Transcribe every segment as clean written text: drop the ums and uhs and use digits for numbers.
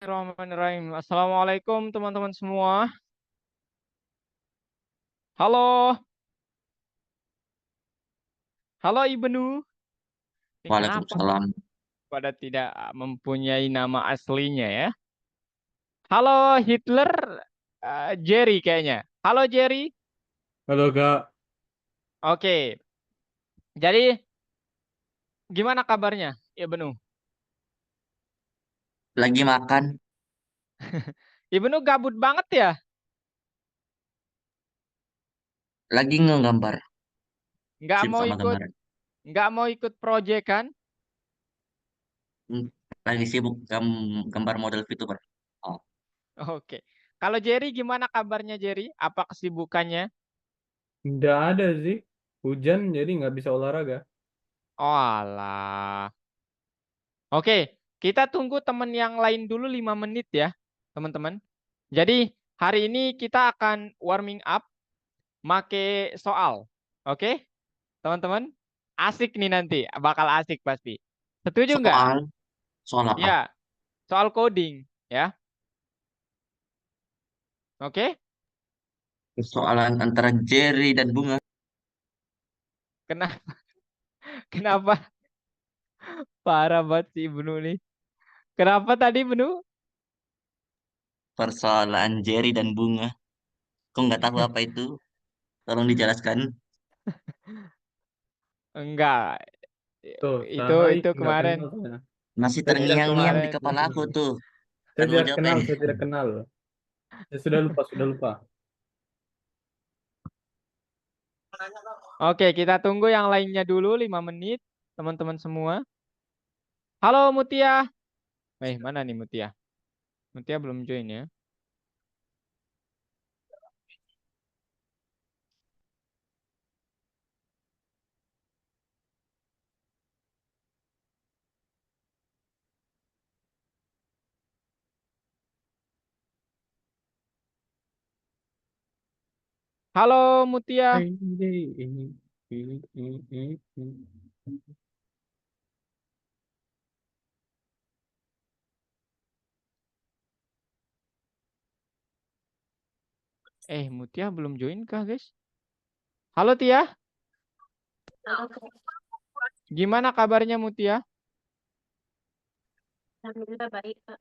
Bismillahirrahmanirrahim. Assalamualaikum teman-teman semua. Halo, halo Ibnu. Ini kenapa Waalaikumsalam. pada tidak mempunyai nama aslinya ya? Halo Hitler, Jerry kayaknya. Halo Jerry. Halo Kak, Oke, jadi gimana kabarnya Ibnu? Lagi makan, Ibnu gabut banget ya? lagi ngegambar, Nggak sibuk mau sama ikut, gambaran. nggak mau ikut project kan? Hmm, Lagi sibuk gambar model VTuber. Oh, Oke. Kalau Jerry gimana kabarnya Jerry? Apa kesibukannya? nggak ada sih. Hujan jadi nggak bisa olahraga. Oh alah. Oke, kita tunggu teman yang lain dulu 5 menit ya, teman-teman. Jadi, hari ini kita akan warming up make soal. Oke, teman-teman? Asik nih nanti, bakal asik pasti. Setuju nggak? soal, soal apa? Ya, soal coding ya. Oke, Persoalan antara Jerry dan Bunga. kenapa kenapa parah banget sih Ibnu nih? Kenapa tadi Ibnu? Persoalan Jerry dan Bunga. Kok nggak tahu apa itu? Tolong dijelaskan. Enggak, Tuh, itu Sahai itu nggak kemarin. kenal saya. Masih Saya tidak terngiang-ngiang di Kemarin. kepala aku tuh. saya Aduh, tidak jawab kenal, eh. saya tidak kenal. Saya sudah lupa, sudah lupa. Oke, kita tunggu yang lainnya dulu 5 menit, teman-teman semua. Halo Mutia. Mana nih Mutia? Mutia belum join ya. Halo Mutia. Mutia belum join kah, guys? Halo Tia. Gimana kabarnya Mutia? Alhamdulillah baik, Kak.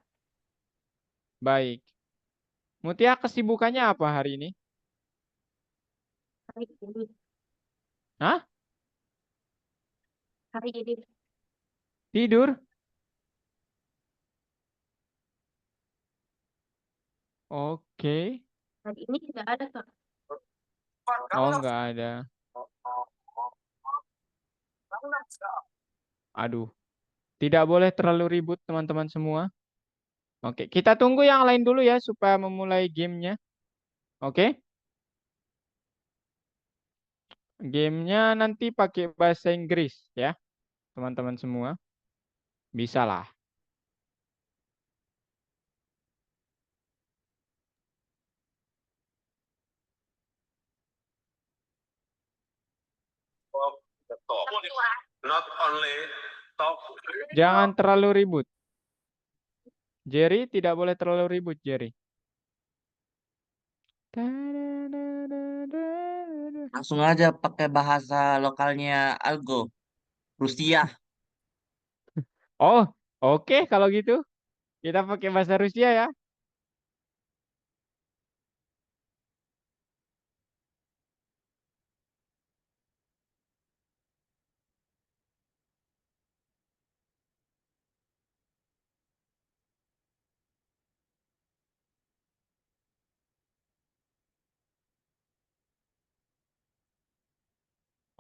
Baik. Mutia kesibukannya apa hari ini? Hari ini, Hah? hari ini, Tidur? Oke. hari ini tidak ada, Kak. Oh, nggak ada. Aduh. Tidak boleh terlalu ribut teman-teman semua. Oke, kita tunggu yang lain dulu ya supaya memulai gamenya. Oke. Gamenya nanti pakai bahasa Inggris ya, teman-teman semua. Bisa lah. Not only talk. Jangan terlalu ribut. Jerry tidak boleh terlalu ribut, Jerry. Langsung aja pakai bahasa lokalnya Algo, Rusia. Oh, oke kalau gitu. Kita pakai bahasa Rusia ya.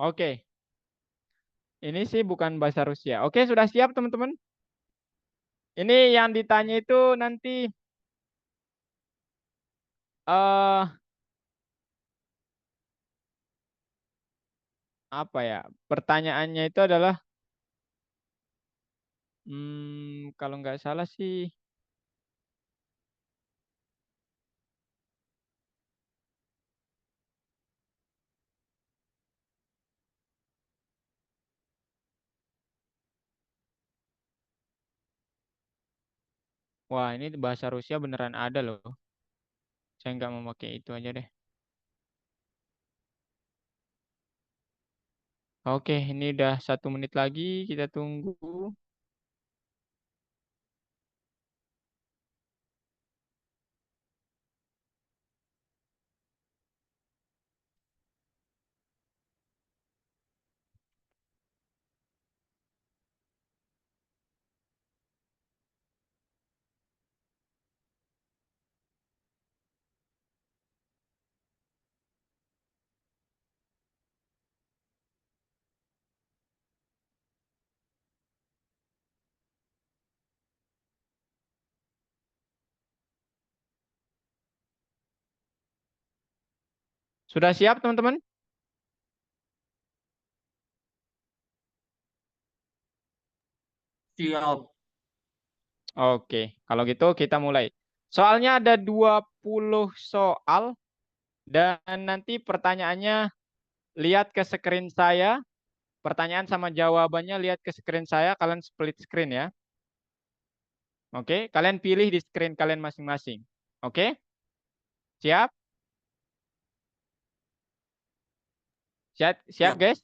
Oke. Ini sih bukan bahasa Rusia. Oke, sudah siap teman-teman? Ini yang ditanya itu nanti eh apa ya? Pertanyaannya itu adalah kalau nggak salah sih Wah, ini bahasa Rusia beneran ada loh. Saya nggak mau pakai itu aja deh. Oke, ini udah 1 menit lagi. Kita tunggu. Sudah siap, teman-teman? Siap. Oke, kalau gitu kita mulai. Soalnya ada 20 soal dan nanti pertanyaannya lihat ke screen saya. Pertanyaan sama jawabannya lihat ke screen saya, kalian split screen ya. Oke, kalian pilih di screen kalian masing-masing. Oke? Siap? Siap, siap Siap. guys?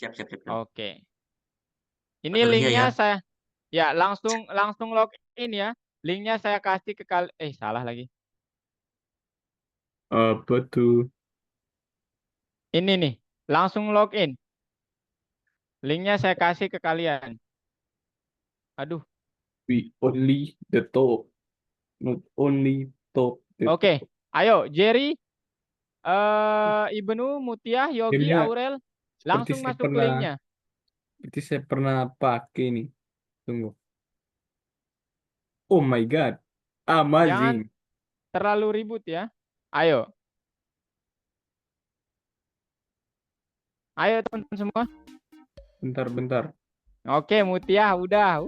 Siap. Oke. Ini Betul, iya linknya ya. saya ya langsung login ya. Linknya saya kasih ke salah lagi. Apa tuh? Ini nih, langsung login. Linknya saya kasih ke kalian. Aduh. We only the top, not only top. The Oke, top. ayo Jerry, Ibnu, Mutia, Yogi, Gamenya Aurel, seperti langsung saya masuk ke pernah, linknya. seperti saya pernah pakai nih. Tunggu. Oh my God, Jangan amazing. terlalu ribut ya. Ayo. Ayo teman-teman semua. Bentar. Oke, Mutia udah.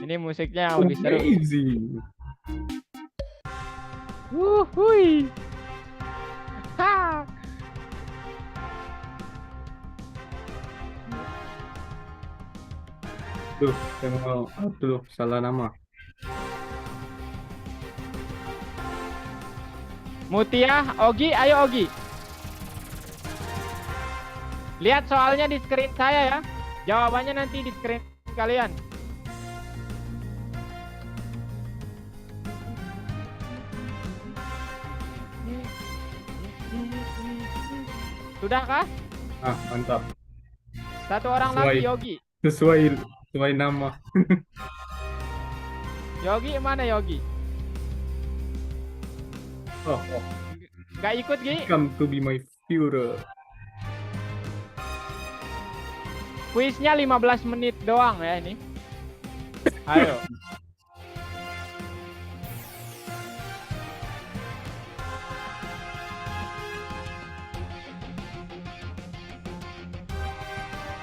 Ini musiknya lebih seru. Amazing. Wuhui. Ha. Tuh, saya mau, aduh, salah nama. Mutia, Ogi, ayo Ogi. Lihat soalnya di screen saya ya. Jawabannya nanti di screen kalian. Sudahkah? Ah, mantap. Satu orang Sesuai. lagi Yogi. Sesuai nama. Yogi mana Yogi? Oh, Gak ikut Gi? come to be my Führer. Kuisnya 15 menit doang ya ini. Ayo.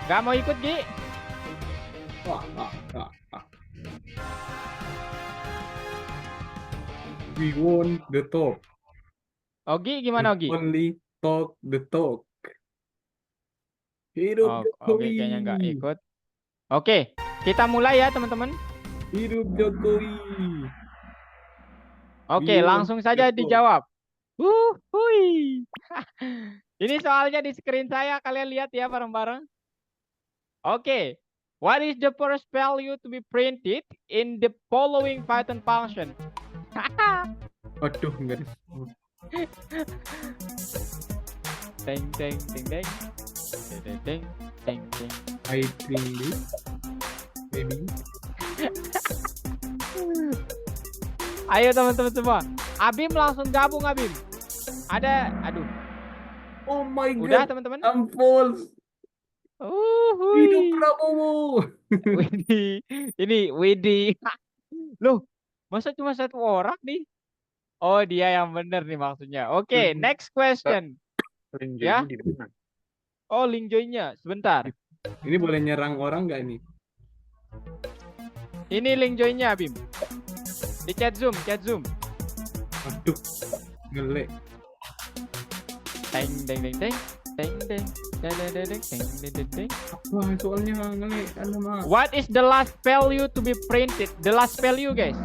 Gak mau ikut Gi? Ah. We won the talk. Ogi gimana Ogi? Only talk the talk. Hidup Oke, Jokowi. kayaknya nggak ikut. Oke, kita mulai ya teman-teman. Hidup Jokowi. Oke, Iya, langsung saja betul. dijawab. Hui. Ini soalnya di screen saya, kalian lihat ya bareng-bareng. Oke, what is the first value to be printed in the following Python function? Aduh, enggak disebut. Teng teng teng teng teng teng teng teng. I think this. Maybe. Ayo teman-teman semua. Abim langsung gabung Abim. Aduh. Oh my Udah God. teman-teman? I'm false. Hidup Prabowo. Widih. Ini Widih. Loh, masa cuma satu orang nih? Oh, dia yang benar nih maksudnya. Oke, next question. Ya. Oh, link join-nya. Sebentar. Ini boleh nyerang orang nggak ini? Ini link join-nya, Bim. Di chat Zoom. Aduh, ngelek. Teng teng teng teng Deng deng deng deng deng deng deng deng deng. Wah, soalnya ngelik. Alamak. What is the last value to be printed? The last value, guys.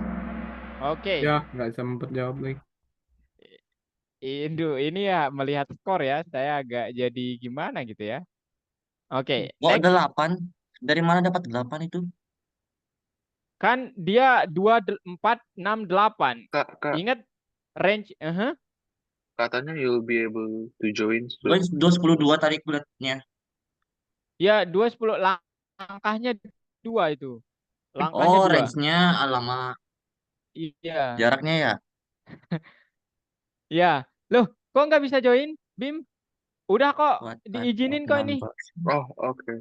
Oke. Ya, nggak sempat jawab lagi. Ini ya melihat skor ya, saya agak jadi gimana gitu ya. Oke, Kok next. 8? Dari mana dapat 8 itu? Kan dia 2, 4, 6, 8. Kak, Ingat range. katanya you'll be able to join Gue soon. 212 tadi kulihatnya. Ya 2, 10 langkahnya 2 itu. Langkahnya Oh, 2. range-nya alamak. Iya. Jaraknya ya. Iya. Loh, kok nggak bisa join, Bim? Udah kok, What type diizinin of kok ini. numbers? Oh, oke.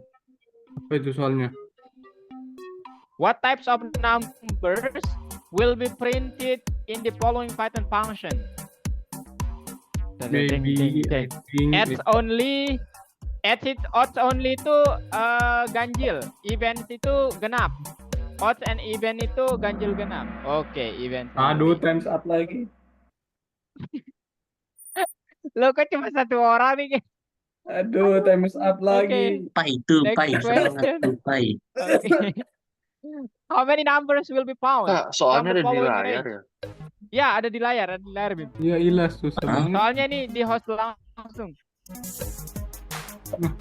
Apa itu soalnya? What types of numbers will be printed in the following Python function? Maybe I think Adds only, odds only itu ganjil, events itu genap. Odds and event itu ganjil genap. Oke, event. aduh, times up lagi. Lo kok cuma 1 orang nih, guys? Aduh, times up lagi. Pai itu, Next pai. question. Itu pai. Okay. How many numbers will be found? Kak, soalnya From the ada di following layar range? ya. Ya, ada di layar, Bim. Ya ilah, susah Hah? banget. Soalnya nih di host langsung.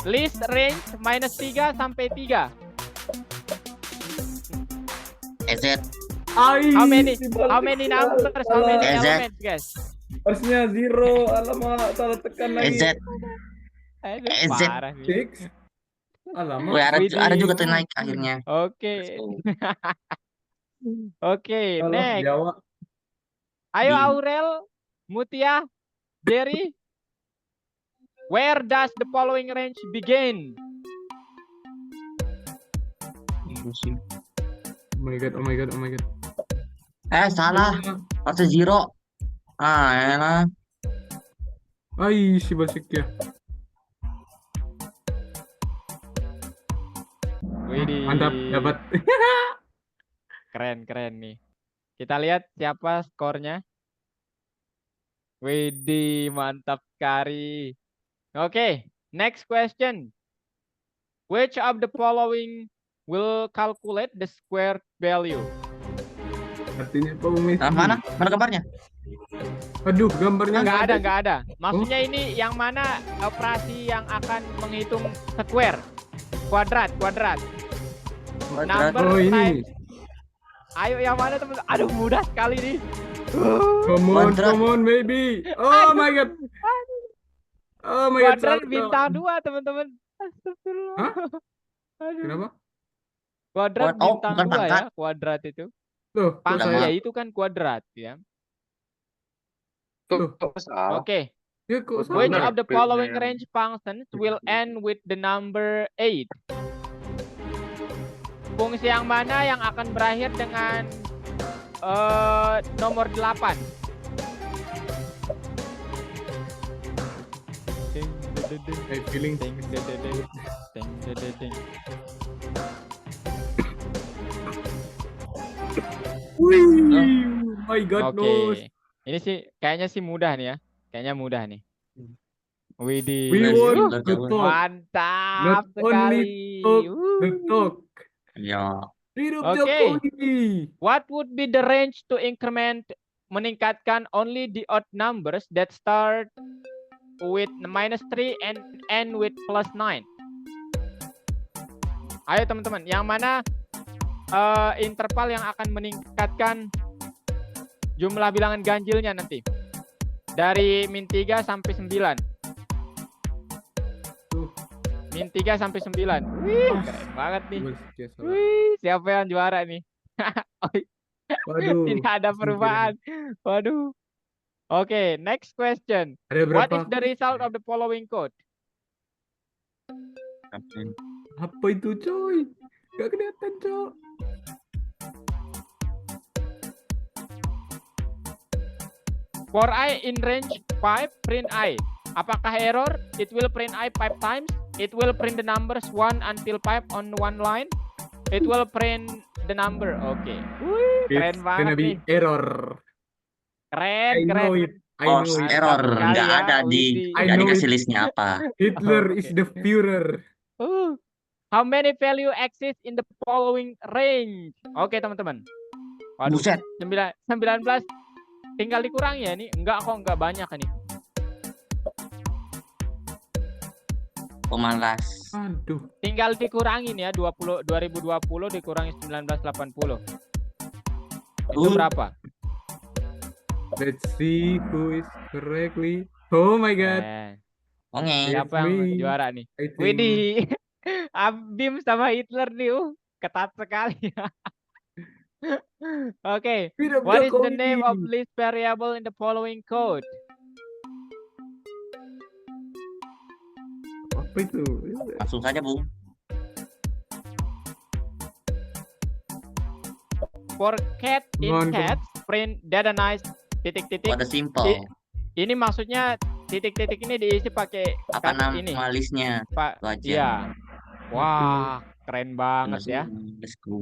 List range -3 sampai 3. EZ. How many numbers? How many EZ. elements, guys? Harusnya 0. Alamak, salah tekan lagi. EZ. Aduh, EZ. parah nih. 6. Alamak. Wih, Widih. ada juga tuh naik akhirnya. Oke. Oke, Kalau next. Jawa. Ayo Bim. Aurel, Mutia, Jerry. Where does the following range begin? Oh my god, oh my god, oh my god. Salah. Harusnya 0. Elah. Ay, si Basik ya. Widih. Mantap, dapat. Keren nih. Kita lihat siapa skornya. Widih, mantap sekali. Oke, next question. Which of the following will calculate the squared value? Artinya Pak Umi. Nah, mana? Mana gambarnya? Aduh, gambarnya Nggak ada. Maksudnya ini yang mana operasi yang akan menghitung square? Kuadrat. Number Oh, ini. times. Ayo yang mana teman? Aduh, mudah sekali nih. Kuadrat. Come on, baby. Oh my god. Oh my god. Kuadrat salah. bintang 2, teman-teman. Astagfirullah. Hah? Aduh. Kenapa? Kuadrat Oh, bintang bukan 2 ya, pangkat. kuadrat itu. Loh, kok Pangkat saya? ya itu kan kuadrat ya. Loh. Kok salah? Oke. Ya kok Bener. Which salah? of the following range functions will end with the number 8? Fungsi yang mana yang akan berakhir dengan nomor 8? I feeling Wih, my god Oke. knows. Ini sih kayaknya sih mudah nih ya. Kayaknya mudah nih. Widih. We Yes, want udah to jauh. talk. Mantap Not only sekali. talk, the Wuh. talk. Ya. Hidup Oke. Jokowi. What would be the range to increment meningkatkan only the odd numbers that start with -3 and end with +9? Ayo teman-teman, yang mana interval yang akan meningkatkan jumlah bilangan ganjilnya nanti? Dari -3 sampai 9. Tuh. -3 sampai 9. Wih, keren banget nih. Wih, siapa yang juara nih? Waduh. Tidak ada perubahan. Waduh. Oke, next question. Ada What berapa? is the result of the following code? Apa itu, coy? Gak kelihatan, coy. For I in range 5, print I. Apakah error? It will print I 5 times. It will print the numbers 1 until 5 on one line. It will print the number. Oke. Wih, keren It's banget gonna nih. be error. Keren, I keren. know it. I know Course it. error. sekali Nggak ya, ada Widih. I nggak know dikasih it. listnya apa. Hitler is Oke. the Führer. How many value exist in the following range? Oke, teman-teman. Waduh, Buset. 19 tinggal dikurangi ya ini. Enggak kok, enggak banyak ini. Pemalas. Aduh. Tinggal dikurangin ya, 2020 dikurangi 1980. Itu berapa? Let's see who is correctly. Oh my god. Oke. Siapa yang me. juara nih? I think Widih. Abim sama Hitler nih, ketat sekali. Oke. Tidak What is the Jokowi. name of list variable in the following code? Apa itu? Langsung saja, Bung. For cat in Mohon cats, print data-nice titik-titik. What a simple. Ini maksudnya titik-titik ini diisi pakai Apa kata ini. nama listnya? Pak. Itu aja. Iya. Wah, keren banget ya. Let's go.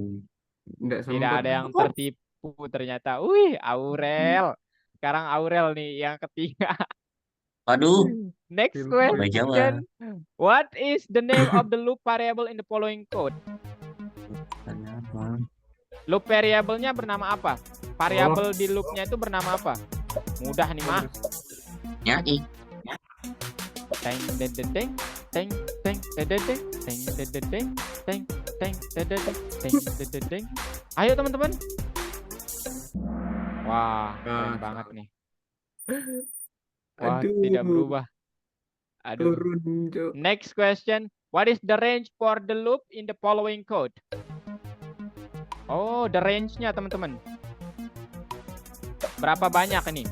Nggak Tidak sempat. ada yang tertipu ternyata. Wih, Aurel. Sekarang Aurel nih yang ketiga. Waduh. Next Bahasa Jawa. question. What is the name of the loop variable in the following code? Kenapa? Loop variable-nya bernama apa? Variabel di loop-nya itu bernama apa? Mudah nih, mah. Nyai. Teng deng deng deng teng teng deng deng deng teng deng deng deng teng teng deng deng deng teng deng deng deng. Ayo teman-teman. Wah, keren banget nih. Wah, Aduh. tidak berubah. Aduh. Turun, Cok. Next question. What is the range for the loop in the following code? Oh, the range-nya teman-teman. Berapa banyak ini?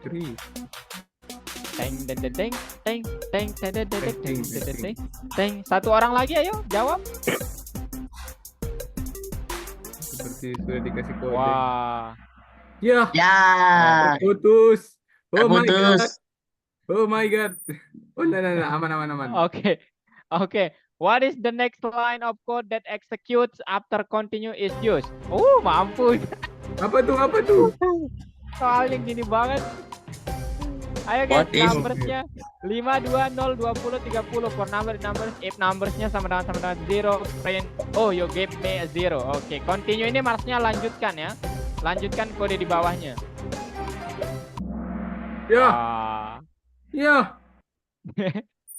Three. Teng deng deng deng teng teng teng deng deng deng teng deng deng deng teng. Satu orang lagi ayo jawab. Seperti sudah dikasih kode. Wah. Ya. Ya. Putus. Oh my god. Terputus. Oh my god. Oh, nah, aman. Oke. Oke. What is the next line of code that executes after continue is used? Oh, mampus. Apa tuh? Soalnya gini banget. Ayo guys, What is- numbersnya 5, 2, 0, 20, 30. For numbers, if numbersnya sama dengan 0, print. Oh, you give me a 0. Oke, continue ini maksudnya lanjutkan ya. Lanjutkan kode di bawahnya. Ya. Ah. Ya.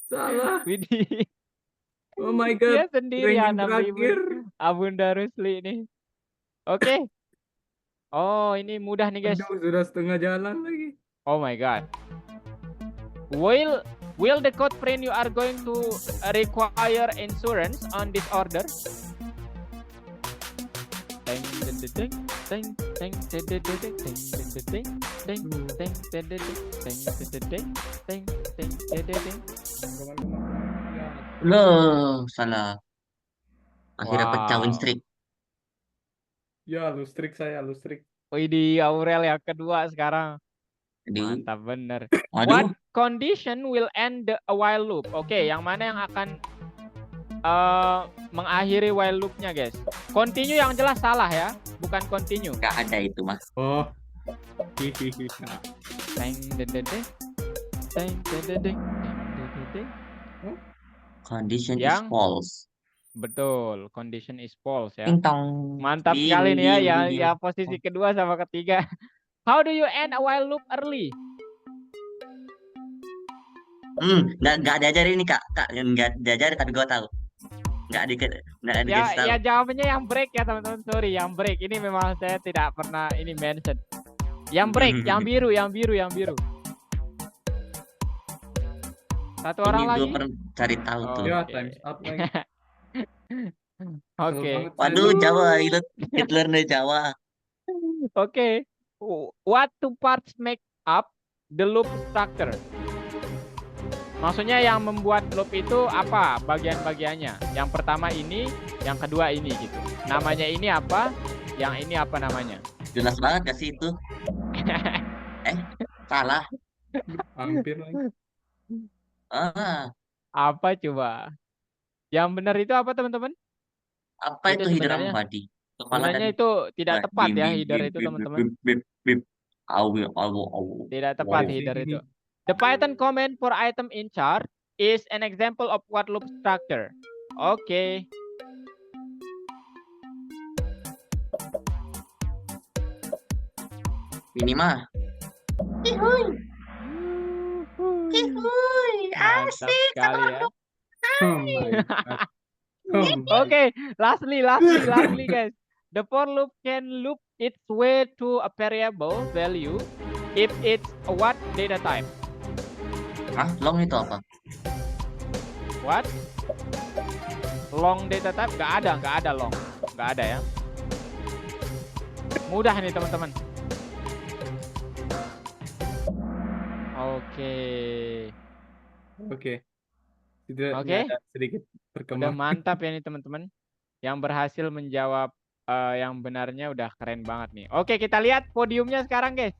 Salah. Widih. Oh my Dia god. sendiri Ranking anak terakhir. Abunda Rusli ini. Oke. Oh, ini mudah nih guys. Aduh, sudah setengah jalan lagi. Oh my god. Will the code print you are going to require insurance on this order? Teng teng teng teng teng teng teng teng teng teng teng teng teng teng teng teng teng. Loh, salah. Akhirnya Wow. pecah win streak. Ya, lu strik. Wih, di Aurel yang kedua sekarang. Aduh. Mantap bener. Waduh. What condition will end the while loop? Oke, yang mana yang akan mengakhiri while loop-nya, guys? Continue yang jelas salah ya, bukan continue. Nggak ada itu, Mas. Oh. Teng deng deng deng. Teng deng deng deng. Teng deng deng. Condition is Yang- false. Betul, condition is false ya. Ting tong. Mantap Ding, sekali nih ya, ding, yang ding. ya posisi kedua sama ketiga. How do you end a while loop early? Nggak diajarin nih, Kak. Nggak diajarin, tapi gua tahu. Nggak dikasih tahu. Ya jawabannya yang break ya teman-teman. Sorry, yang break. Ini memang saya tidak pernah ini mention. Yang break, yang biru. Satu orang Ini lagi. gua pernah cari tahu Oh. tuh. Ya, Oke. times up lagi. Oke. Waduh, Jawa. Hitler nih Jawa. Oke. What two parts make up the loop structure? Maksudnya yang membuat loop itu apa bagian-bagiannya? Yang pertama ini, yang kedua ini gitu. Namanya ini apa? Yang ini apa namanya? Jelas banget gak sih itu? Salah. Hampir lagi. Apa coba? Yang benar itu apa teman-teman? Apa Itu itu hidran sebenarnya- body? Kepala dan Sebenarnya itu tidak wah, tepat bim ya bim header bim itu bim bim teman-teman. bim bim bim. Au. Tidak tepat Wow. header itu. The Python comment for item in chart is an example of what loop structure. Oke. Ini mah Mantap sekali ya. Oh my god. Oh my Oke, lastly guys. The for loop can loop its way to a variable value if it's a what data type. Hah? Long itu apa? What? Long data type? Nggak ada long. Nggak ada ya. Mudah nih teman-teman. Oke. Oke. Tidak Oke. ada sedikit Udah perkembangan. mantap ya nih teman-teman. Yang berhasil menjawab yang benarnya udah keren banget nih. Oke, kita lihat podiumnya sekarang guys.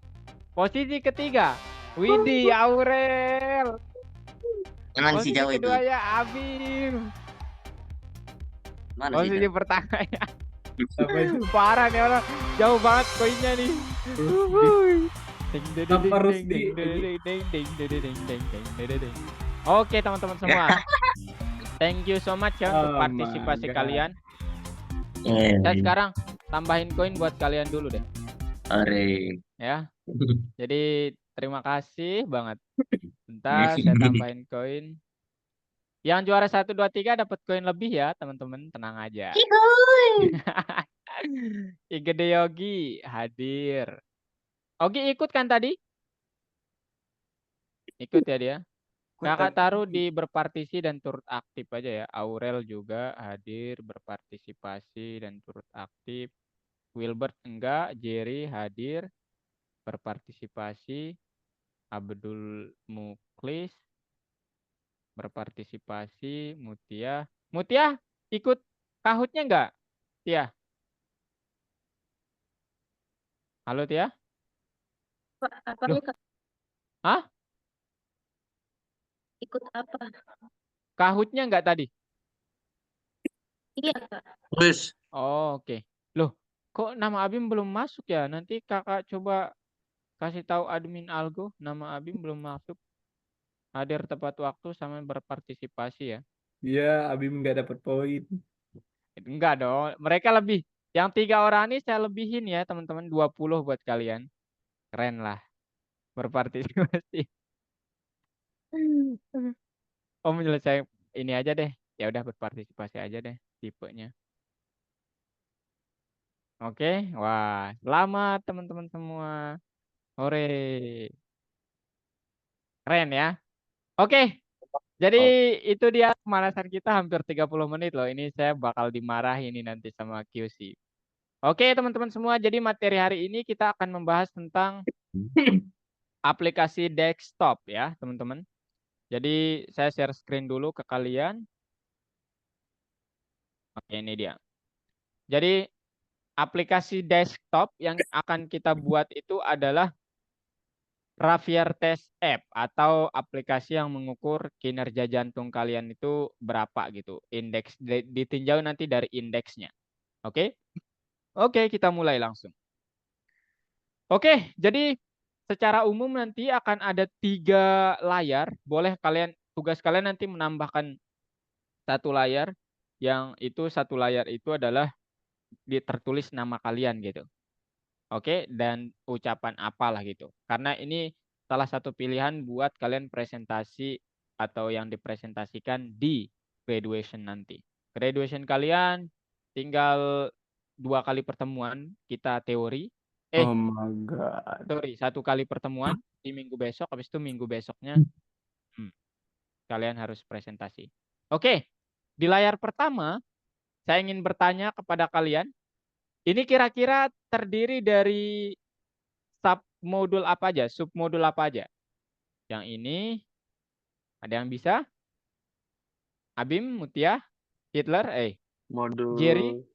Posisi ketiga, Widi Aurel. Emang si Posisi jauh itu. kedua ya Abim. Mana sih Posisi itu? pertama ya. Apa itu? Parah nih orang. Jauh banget koinnya nih. Apa Rusdi? Oke teman-teman semua. Thank you so much ya untuk Oh my partisipasi God. kalian. Saya sekarang tambahin koin buat kalian dulu deh. Ore. Ya. Jadi terima kasih banget. Bentar saya tambahin koin. Yang juara 1, 2, 3 dapat koin lebih ya teman-teman. Tenang aja. Igede Yogi hadir. Ogi ikut kan tadi? Ikut ya dia. Kakak taruh di berpartisi dan turut aktif aja ya. Aurel juga hadir, berpartisipasi dan turut aktif. Wilbert enggak, Jerry hadir, berpartisipasi. Abdul Muklis berpartisipasi. Mutia. Mutia ikut kahutnya enggak? Tia. Halo Tia. Apa Loh. Kak? Hah? Ikut apa? Kahutnya enggak tadi? Iya Kak. Terus. Oh, oke. Loh, kok nama Abim belum masuk ya? Nanti kakak coba kasih tahu admin Algo, nama Abim belum masuk. Hadir tepat waktu sama berpartisipasi ya. Iya, Abim nggak dapat poin. Enggak dong, mereka lebih. Yang 3 orang ini saya lebihin ya teman-teman, 20 buat kalian. Keren lah, berpartisipasi. Oh menyelesaikan ini aja deh. Ya udah berpartisipasi aja deh tipenya. Oke, wah selamat teman-teman semua. Hore. Keren ya. Oke, jadi itu dia pemanasan kita hampir 30 menit loh. Ini saya bakal dimarahin ini nanti sama QC. Oke teman-teman semua, jadi materi hari ini kita akan membahas tentang aplikasi desktop ya teman-teman. Jadi saya share screen dulu ke kalian. Oke ini dia. Jadi aplikasi desktop yang akan kita buat itu adalah Ravier Test App atau aplikasi yang mengukur kinerja jantung kalian itu berapa gitu. Indeks ditinjau nanti dari indeksnya. Oke? Oke, kita mulai langsung. Oke, jadi secara umum nanti akan ada 3 layar. Boleh kalian tugas kalian nanti menambahkan 1 layar yang itu 1 layar itu adalah tertulis nama kalian gitu. Oke, dan ucapan apalah gitu. Karena ini salah satu pilihan buat kalian presentasi atau yang dipresentasikan di graduation nanti. Graduation kalian tinggal 2 kali pertemuan kita teori. Oh my god. Sorry, 1 kali pertemuan di minggu besok. Habis itu minggu besoknya kalian harus presentasi. Oke, di layar pertama saya ingin bertanya kepada kalian. Ini kira-kira terdiri dari submodul apa aja? Submodul apa aja? Yang ini ada yang bisa? Abim, Mutia, Hitler, Modul Jerry,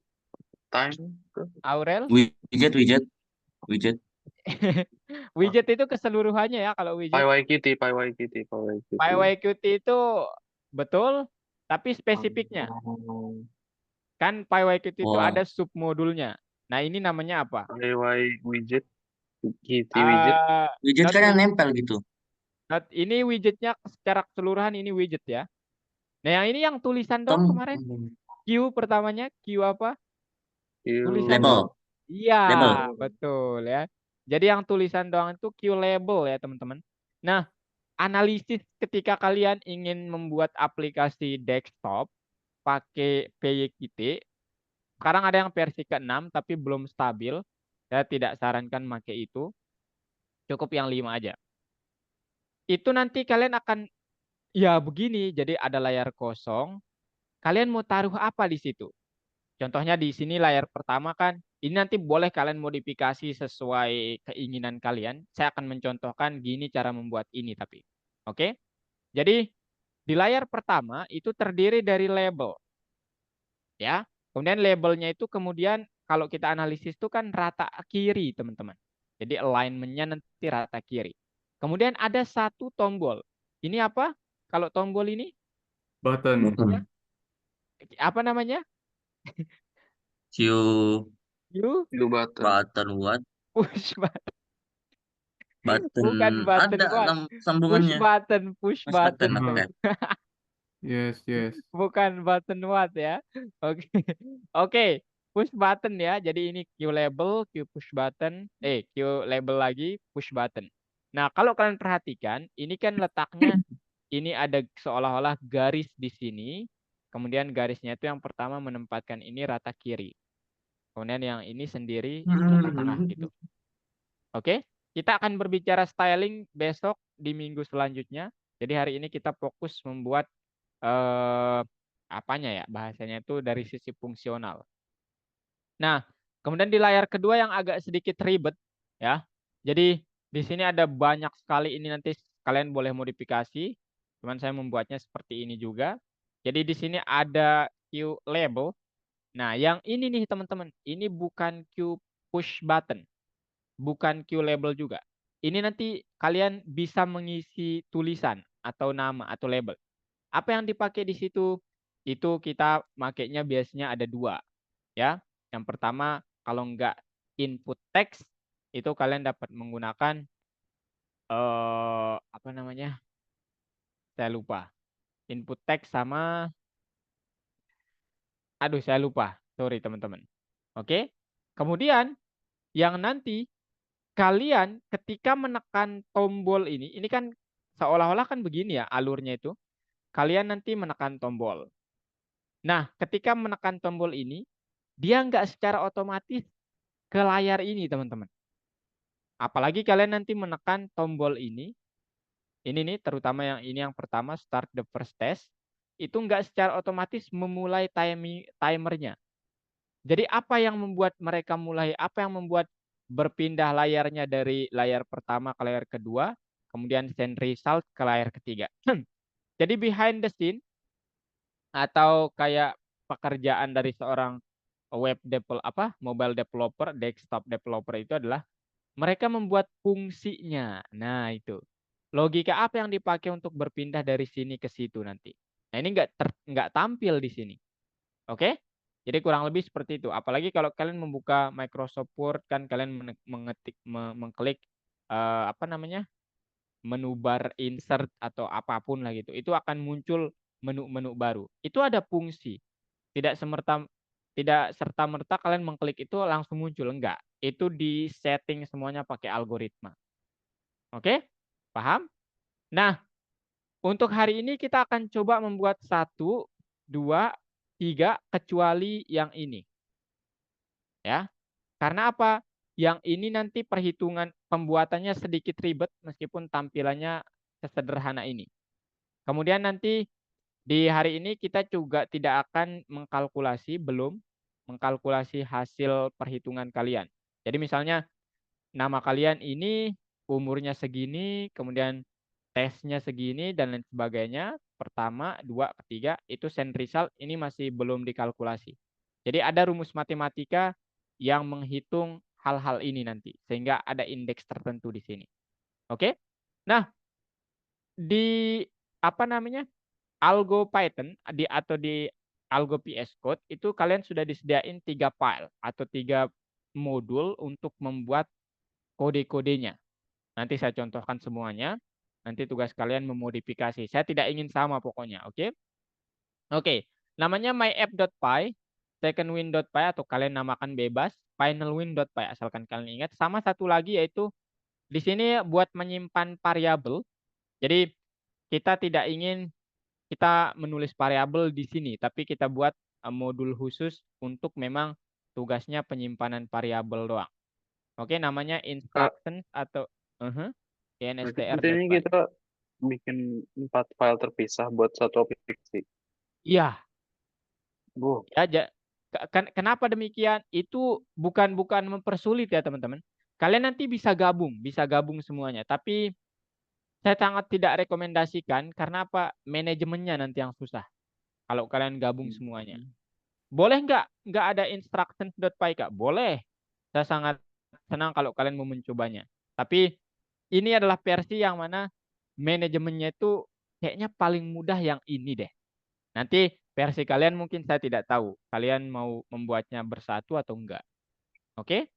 time. Aurel. Widget. Widget itu keseluruhannya ya kalau widget. PyYQt. PyYQt itu betul, tapi spesifiknya. Kan PyWQT itu ada Oh, submodulnya. Nah, ini namanya apa? IY widget, Kitty widget. widget Not kan yang widget, nempel gitu. ini widgetnya secara keseluruhan ini widget ya. Nah, yang ini yang tulisan Tom, doang kemarin. Q pertamanya, Q apa? Tulisan label, doang. Iya, label. betul ya. Jadi yang tulisan doang itu Q label ya, teman-teman. Nah, analisis ketika kalian ingin membuat aplikasi desktop pakai PyQt, sekarang ada yang versi ke-6 tapi belum stabil. Saya tidak sarankan pakai itu. Cukup yang 5 aja. Itu nanti kalian akan ya begini, jadi ada layar kosong. Kalian mau taruh apa di situ? Contohnya di sini layar pertama kan, ini nanti boleh kalian modifikasi sesuai keinginan kalian. Saya akan mencontohkan gini cara membuat ini tapi. Oke? Jadi di layar pertama itu terdiri dari label. Ya. Kemudian labelnya itu kemudian kalau kita analisis itu kan rata kiri, teman-teman. Jadi alignment-nya nanti rata kiri. Kemudian ada satu tombol. Ini apa? Kalau tombol ini Button. apa namanya? Q You Blue button. button what? push button. Button Bukan button ada what? Push sambungannya. button, push Push button, button, oke. teman. Yes, yes. Bukan button what ya. Oke. Oke, push button ya. Jadi ini Q label, Q push button, Q label lagi, push button. Nah, kalau kalian perhatikan, ini kan letaknya ini ada seolah-olah garis di sini. Kemudian garisnya itu yang pertama menempatkan ini rata kiri. Kemudian yang ini sendiri tengah-tengah gitu. Oke, kita akan berbicara styling besok di minggu selanjutnya. Jadi hari ini kita fokus membuat apanya ya bahasanya itu dari sisi fungsional. Nah, kemudian di layar kedua yang agak sedikit ribet ya. Jadi di sini ada banyak sekali ini nanti kalian boleh modifikasi. Cuman saya membuatnya seperti ini juga. Jadi di sini ada Q label. Nah, yang ini nih teman-teman, ini bukan Q push button, bukan Q label juga. Ini nanti kalian bisa mengisi tulisan atau nama atau label. Apa yang dipakai di situ? Itu kita makainya biasanya ada dua. Ya, yang pertama kalau nggak input teks itu kalian dapat menggunakan apa namanya? Saya lupa. Input teks sama aduh saya lupa. Sorry teman-teman. Oke. Kemudian yang nanti kalian ketika menekan tombol ini kan seolah-olah kan begini ya alurnya itu. Kalian nanti menekan tombol. Nah, ketika menekan tombol ini, dia nggak secara otomatis ke layar ini, teman-teman. Apalagi kalian nanti menekan tombol ini nih, terutama yang ini yang pertama, start the first test, itu nggak secara otomatis memulai timernya. Jadi apa yang membuat mereka mulai, apa yang membuat berpindah layarnya dari layar pertama ke layar kedua, kemudian send result ke layar ketiga. Jadi behind the scene, atau kayak pekerjaan dari seorang mobile developer, desktop developer itu adalah mereka membuat fungsinya. Nah, itu. Logika apa yang dipakai untuk berpindah dari sini ke situ nanti. Nah, ini nggak tampil di sini. Oke? Jadi kurang lebih seperti itu. Apalagi kalau kalian membuka Microsoft Word kan kalian mengklik apa namanya? Menu bar insert atau apapun lah gitu. Itu akan muncul menu-menu baru. Itu ada fungsi. Tidak serta-merta kalian mengklik itu langsung muncul, enggak. Itu di setting semuanya pakai algoritma. Oke? Paham? Nah, untuk hari ini kita akan coba membuat 1, 2, 3 kecuali yang ini. Ya. Karena apa? Yang ini nanti perhitungan pembuatannya sedikit ribet meskipun tampilannya sesederhana ini. Kemudian nanti di hari ini kita juga tidak akan belum mengkalkulasi hasil perhitungan kalian. Jadi misalnya nama kalian ini umurnya segini, kemudian tesnya segini dan lain sebagainya. Pertama, dua, ketiga itu send result ini masih belum dikalkulasi. Jadi ada rumus matematika yang menghitung hal-hal ini nanti sehingga ada indeks tertentu di sini. Oke? Nah, di apa namanya? Algo Python atau di Algo PS Code itu kalian sudah disediain 3 file atau 3 modul untuk membuat kode-kodenya. Nanti saya contohkan semuanya. Nanti tugas kalian memodifikasi. Saya tidak ingin sama pokoknya, oke? Oke, namanya myapp.py, secondwin.py atau kalian namakan bebas, finalwin.py asalkan kalian ingat. Sama satu lagi yaitu di sini buat menyimpan variabel. Jadi kita tidak ingin kita menulis variabel di sini, tapi kita buat modul khusus untuk memang tugasnya penyimpanan variabel doang. Oke, namanya instructions atau Berarti ini instr.py. kita bikin 4 file terpisah buat satu aplikasi. Iya, Wow. ya, kenapa demikian? Itu bukan mempersulit ya teman-teman. Kalian nanti bisa gabung semuanya. Tapi saya sangat tidak rekomendasikan karena apa? Manajemennya nanti yang susah. Kalau kalian gabung semuanya. Boleh nggak ada instructions.py Kak? Boleh. Saya sangat senang kalau kalian mau mencobanya. Tapi ini adalah versi yang mana manajemennya itu kayaknya paling mudah yang ini deh. Nanti versi kalian mungkin saya tidak tahu. Kalian mau membuatnya bersatu atau enggak. Oke?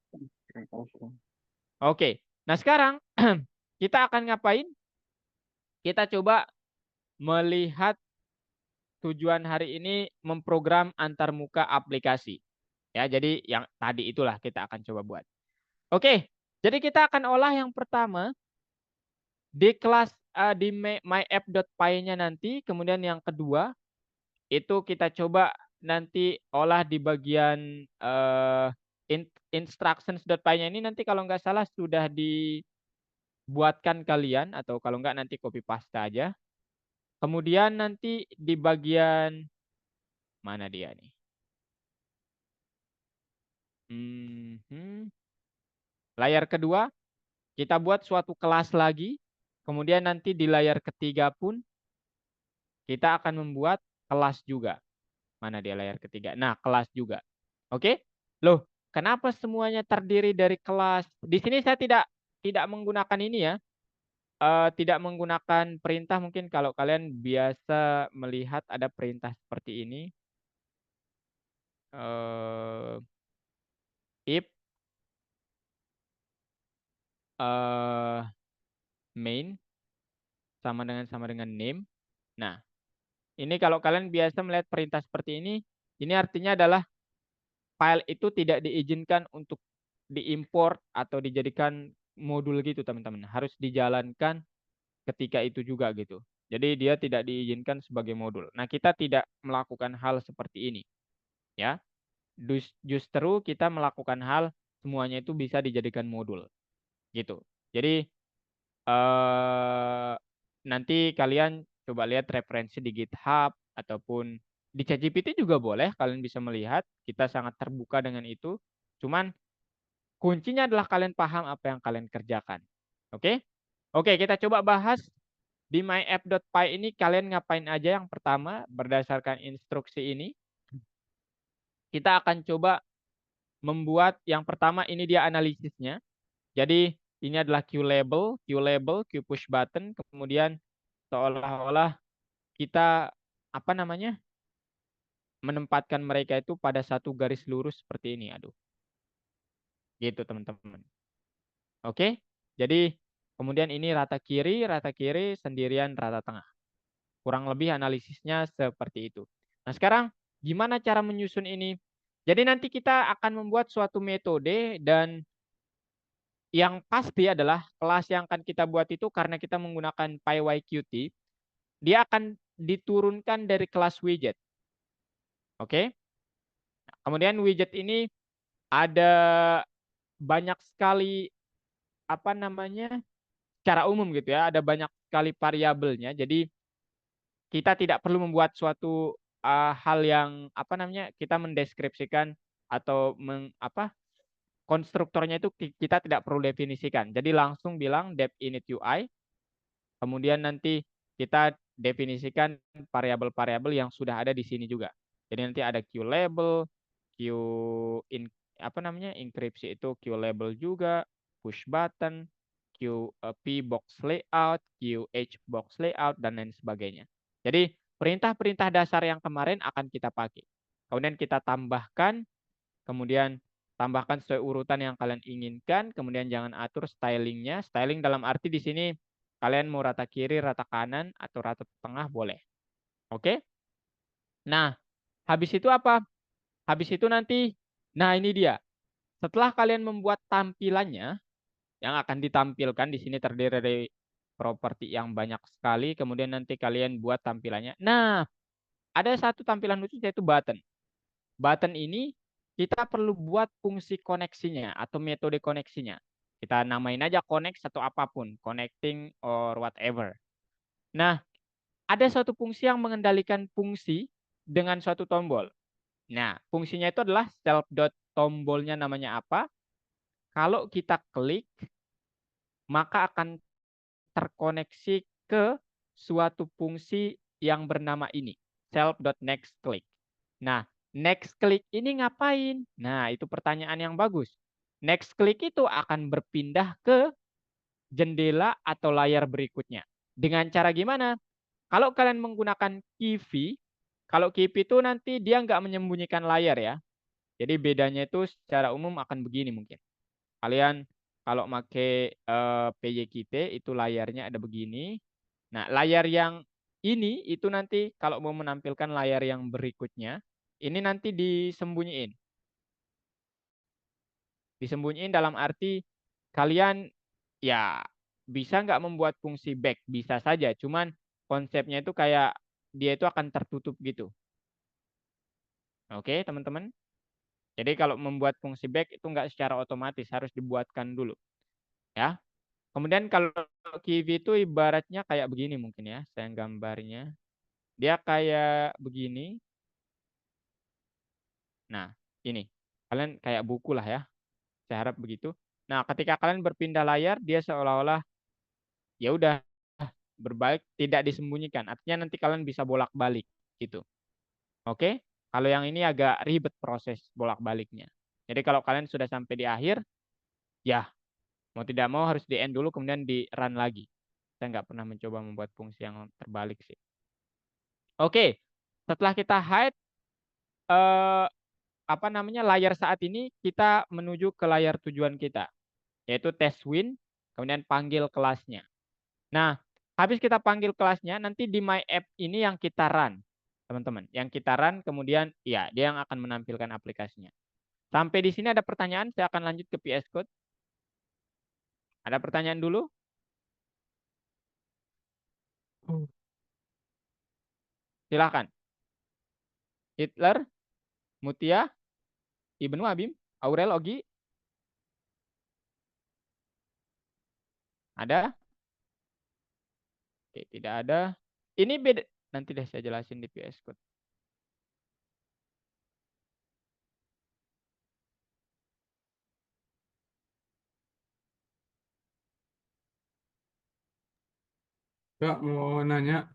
Oke. Nah sekarang kita akan ngapain? Kita coba melihat tujuan hari ini memprogram antarmuka aplikasi. Ya, jadi yang tadi itulah kita akan coba buat. Oke, jadi kita akan olah yang pertama di kelas di myapp.py-nya nanti, kemudian yang kedua itu kita coba nanti olah di bagian instructions.py-nya ini nanti kalau nggak salah sudah dibuatkan kalian atau kalau nggak nanti copy paste aja. Kemudian nanti di bagian mana dia nih? Layar kedua kita buat suatu kelas lagi. Kemudian nanti di layar ketiga pun kita akan membuat kelas juga. Mana dia layar ketiga? Nah, kelas juga. Oke? Loh, kenapa semuanya terdiri dari kelas? Di sini saya tidak menggunakan ini ya. Tidak menggunakan perintah mungkin kalau kalian biasa melihat ada perintah seperti ini. If main sama dengan name. Nah, ini kalau kalian biasa melihat perintah seperti ini artinya adalah file itu tidak diizinkan untuk diimport atau dijadikan modul gitu teman-teman. Harus dijalankan ketika itu juga gitu. Jadi dia tidak diizinkan sebagai modul. Nah, kita tidak melakukan hal seperti ini. Ya. Justru kita melakukan hal semuanya itu bisa dijadikan modul. Gitu. Jadi nanti kalian coba lihat referensi di GitHub ataupun di ChatGPT juga boleh, kalian bisa melihat. Kita sangat terbuka dengan itu. Cuman kuncinya adalah kalian paham apa yang kalian kerjakan. Oke? Oke, kita coba bahas di myapp.py ini kalian ngapain aja. Yang pertama, berdasarkan instruksi ini, kita akan coba membuat yang pertama ini dia analisisnya. Jadi ini adalah queue label, queue push button, kemudian seolah-olah kita apa namanya menempatkan mereka itu pada satu garis lurus seperti ini. Aduh, gitu teman-teman. Oke, jadi kemudian ini rata kiri sendirian rata tengah. Kurang lebih analisisnya seperti itu. Nah sekarang gimana cara menyusun ini? Jadi nanti kita akan membuat suatu metode dan yang pasti adalah kelas yang akan kita buat itu karena kita menggunakan PyYQt, dia akan diturunkan dari kelas widget. Oke. Kemudian widget ini ada banyak sekali apa namanya? Secara umum gitu ya, ada banyak sekali variabelnya. Jadi kita tidak perlu membuat suatu hal yang apa namanya? Kita mendeskripsikan atau konstruktornya itu kita tidak perlu definisikan. Jadi langsung bilang dev init UI. Kemudian nanti kita definisikan variabel-variabel yang sudah ada di sini juga. Jadi nanti ada queue label, enkripsi itu queue label juga, push button, queue p box layout, queue h box layout dan lain sebagainya. Jadi perintah-perintah dasar yang kemarin akan kita pakai. Kemudian kita tambahkan, kemudian tambahkan sesuai urutan yang kalian inginkan, kemudian jangan atur stylingnya. Styling dalam arti di sini kalian mau rata kiri, rata kanan, atau rata tengah boleh. Oke? Nah, habis itu apa? Habis itu nanti, nah ini dia. Setelah kalian membuat tampilannya, yang akan ditampilkan di sini terdiri dari properti yang banyak sekali, kemudian nanti kalian buat tampilannya. Nah, ada satu tampilan khusus yaitu button. Button ini kita perlu buat fungsi koneksinya atau metode koneksinya. Kita namain aja connect atau apapun, connecting or whatever. Nah, ada suatu fungsi yang mengendalikan fungsi dengan suatu tombol. Nah, fungsinya itu adalah self.tombolnya namanya apa? Kalau kita klik, maka akan terkoneksi ke suatu fungsi yang bernama ini, self.nextClick. Nah, nextClick ini ngapain? Nah, itu pertanyaan yang bagus. NextClick itu akan berpindah ke jendela atau layar berikutnya. Dengan cara gimana? Kalau kalian menggunakan key, kalau key itu nanti dia nggak menyembunyikan layar ya. Jadi bedanya itu secara umum akan begini mungkin. Kalian kalau pakai PYKit itu layarnya ada begini. Nah, layar yang ini itu nanti kalau mau menampilkan layar yang berikutnya, ini nanti disembunyiin. Disembunyiin dalam arti kalian ya bisa nggak membuat fungsi back? Bisa saja, cuman konsepnya itu kayak dia itu akan tertutup gitu. Oke, teman-teman. Jadi kalau membuat fungsi back itu nggak secara otomatis, harus dibuatkan dulu. Ya. Kemudian kalau Kiwi itu ibaratnya kayak begini mungkin ya, saya gambarnya. Dia kayak begini. Nah, ini. Kalian kayak buku lah ya. Saya harap begitu. Nah, ketika kalian berpindah layar, dia seolah-olah ya udah berbalik, tidak disembunyikan. Artinya nanti kalian bisa bolak-balik gitu. Oke? Kalau yang ini agak ribet proses bolak-baliknya. Jadi kalau kalian sudah sampai di akhir, ya mau tidak mau harus di end dulu kemudian di run lagi. Saya nggak pernah mencoba membuat fungsi yang terbalik sih. Oke, setelah kita hide apa namanya layar saat ini, kita menuju ke layar tujuan kita, yaitu test win, kemudian panggil kelasnya. Nah, habis kita panggil kelasnya, nanti di my app ini yang kita run, teman-teman. Yang kita run, kemudian ya dia yang akan menampilkan aplikasinya. Sampai di sini ada pertanyaan, saya akan lanjut ke VS Code. Ada pertanyaan dulu? Silahkan. Hitler, Mutia, Ibnu Abim, Aurel, Ogi. Ada? Oke, tidak ada. Ini beda. Nanti deh saya jelasin di VS Code. Kak mau nanya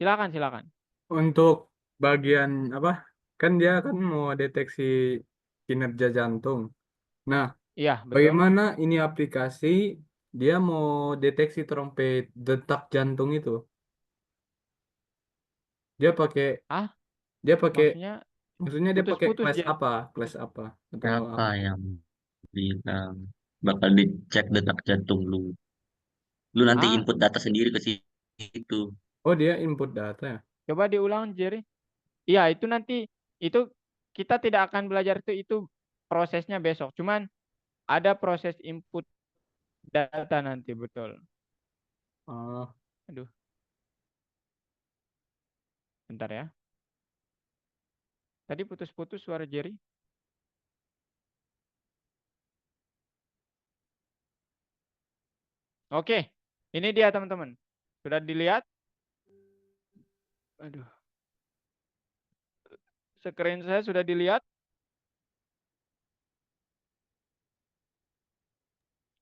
Silakan, silakan. untuk bagian apa? Kan dia kan mau deteksi kinerja jantung. Nah, Iya, betul. bagaimana ini aplikasi dia mau deteksi trompet detak jantung itu? Dia pakai Ah, dia pakai maksudnya maksudnya dia pakai putus-putus, kelas Jen. apa? Kelas apa? Atau Siapa yang bilang bakal dicek detak jantung lu? Lu nanti Ah, input data sendiri ke situ. oh dia input data ya? coba diulang, Jerry. Iya, itu nanti itu kita tidak akan belajar itu prosesnya besok. Cuman ada proses input data nanti, betul. Oh, Aduh, bentar ya. Tadi putus-putus suara Jerry. Oke, ini dia teman-teman. Sudah dilihat? Aduh, screen saya sudah dilihat.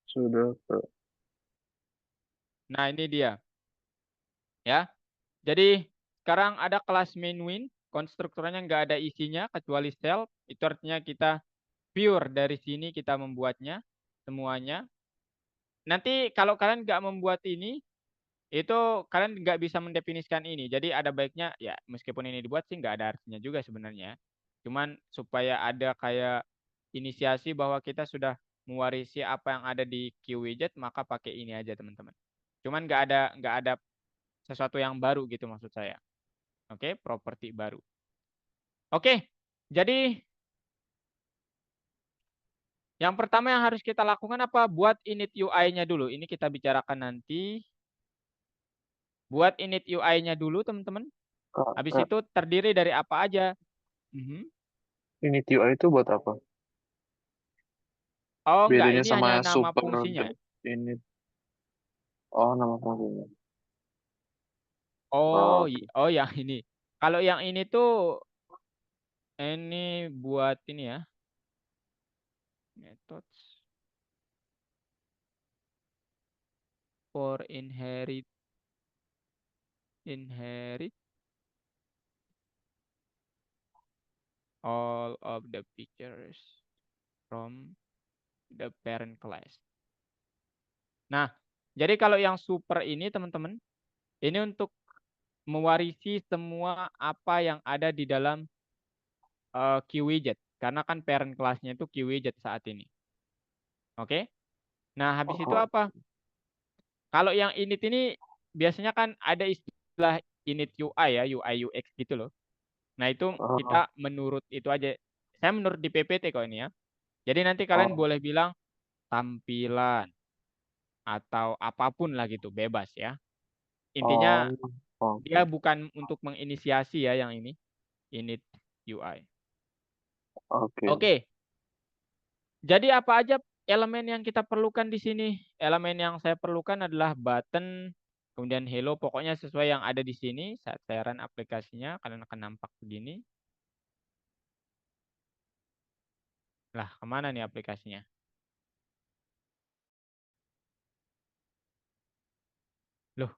Sudah, Kak. Nah, ini dia. Ya. Jadi sekarang ada kelas main win. Konstruktornya nggak ada isinya kecuali self. Itu artinya kita pure dari sini kita membuatnya semuanya. Nanti kalau kalian nggak membuat ini, Itu kalian nggak bisa mendefinisikan ini. Jadi ada baiknya ya meskipun ini dibuat sih nggak ada artinya juga sebenarnya. Cuman supaya ada kayak inisiasi bahwa kita sudah mewarisi apa yang ada di QWidget maka pakai ini aja teman-teman. Cuman nggak ada sesuatu yang baru gitu maksud saya. Oke, properti baru. Oke, jadi yang pertama yang harus kita lakukan apa? Buat init UI-nya dulu. Ini kita bicarakan nanti. Buat init UI-nya dulu, teman-teman. Habis Kak, itu terdiri dari apa aja? Mhm. ini UI itu buat apa? Oh, enggak. Bedanya Ini sama hanya nama super fungsinya. ini. Oh, nama fungsinya. Oh, Oh, oh yang ini. Kalau yang ini tuh, ini buat ini ya. Methods for inherit all of the features from the parent class. Nah, jadi kalau yang super ini teman-teman, ini untuk mewarisi semua apa yang ada di dalam QWidget. Karena kan parent kelasnya itu QWidget saat ini. Oke? Nah, habis itu oh, apa? Kalau yang init ini biasanya kan ada istilah init UI ya, UI UX gitu loh. Nah, itu oh, kita menurut itu aja. Saya menurut di PPT kok ini ya. Jadi nanti kalian oh, boleh bilang tampilan atau apapun lah gitu, bebas ya. Intinya oh, oke, dia bukan untuk menginisiasi ya yang ini, init UI. oke. Oke, jadi apa aja elemen yang kita perlukan di sini? Elemen yang saya perlukan adalah button, kemudian hello, pokoknya sesuai yang ada di sini. Saat saya run aplikasinya, kalian akan nampak begini. Lah, kemana nih aplikasinya? Loh,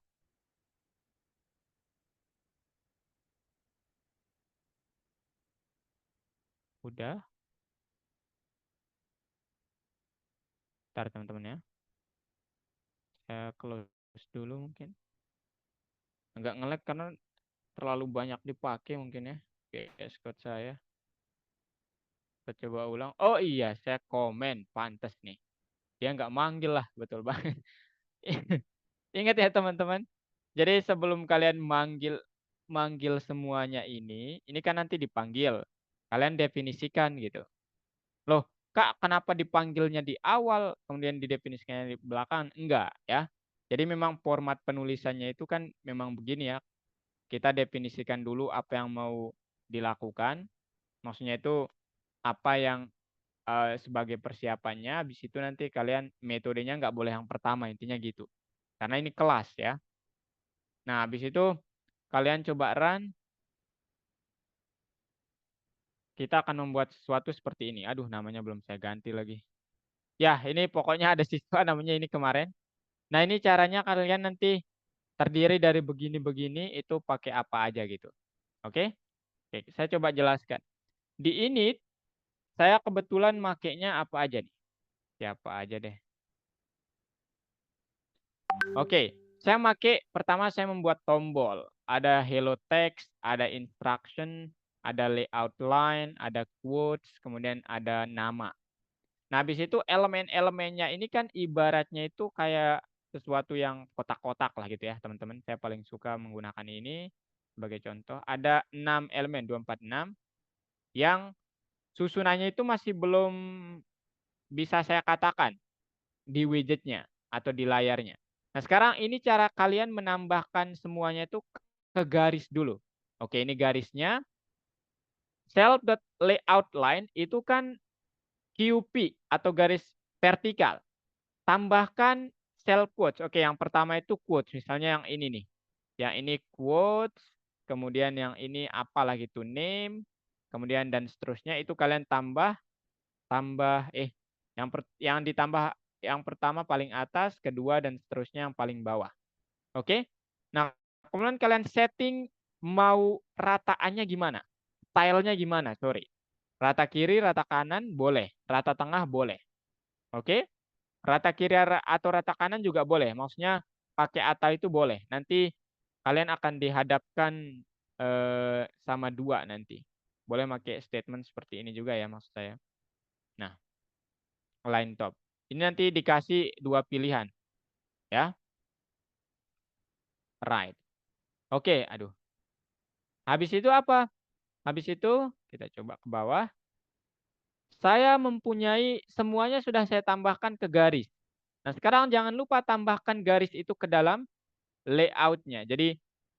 udah. Ntar teman-teman ya. Saya close dulu mungkin. Enggak nge-lag karena terlalu banyak dipakai mungkin ya. VS Code saya. Kita coba ulang. Oh iya, saya komen. Pantes nih. Dia nggak manggil lah, betul banget. Ingat ya teman-teman. Jadi sebelum kalian manggil semuanya ini kan nanti dipanggil. Kalian definisikan gitu. Loh, Kak, kenapa dipanggilnya di awal, kemudian didefinisikannya di belakang? Enggak ya. Jadi memang format penulisannya itu kan memang begini ya. Kita definisikan dulu apa yang mau dilakukan. Maksudnya itu apa yang sebagai persiapannya. Habis itu nanti kalian metodenya nggak boleh yang pertama, intinya gitu. Karena ini kelas ya. Nah, habis itu kalian coba run. Kita akan membuat sesuatu seperti ini. Aduh, namanya belum saya ganti lagi. Ya, ini pokoknya ada siswa namanya ini kemarin. Nah, ini caranya kalian nanti terdiri dari begini-begini itu pakai apa aja gitu. Oke? Oke, saya coba jelaskan. Di init, saya kebetulan makainya apa aja nih? Siapa aja deh. Oke, saya pakai pertama saya membuat tombol. Ada hello text, ada instruction, ada layout line, ada quotes, kemudian ada nama. Nah, habis itu elemen-elemennya ini kan ibaratnya itu kayak sesuatu yang kotak-kotak lah gitu ya, teman-teman. Saya paling suka menggunakan ini sebagai contoh. Ada 6 elemen, 246, yang susunannya itu masih belum bisa saya katakan di widgetnya atau di layarnya. Nah, sekarang ini cara kalian menambahkan semuanya itu ke garis dulu. Oke, ini garisnya. Self.layoutline itu kan QP atau garis vertikal. Tambahkan cell quotes. Oke, yang pertama itu quotes. Misalnya yang ini nih. Yang ini quotes. Kemudian yang ini apalah gitu. Name. Kemudian dan seterusnya. Itu kalian tambah. Yang ditambah yang pertama paling atas. Kedua dan seterusnya yang paling bawah. Oke. Nah, kemudian kalian setting mau rataannya gimana. Stylenya gimana, sorry. Rata kiri, rata kanan boleh. Rata tengah boleh. Oke. Rata kiri atau rata kanan juga boleh. Maksudnya pakai atau itu boleh. Nanti kalian akan dihadapkan sama dua nanti. Boleh pakai statement seperti ini juga ya maksud saya. Nah, line top. Ini nanti dikasih dua pilihan. Ya. Right. Oke, aduh. Habis itu apa? Habis itu kita coba ke bawah. Saya mempunyai semuanya sudah saya tambahkan ke garis. Nah, sekarang jangan lupa tambahkan garis itu ke dalam layout-nya. Jadi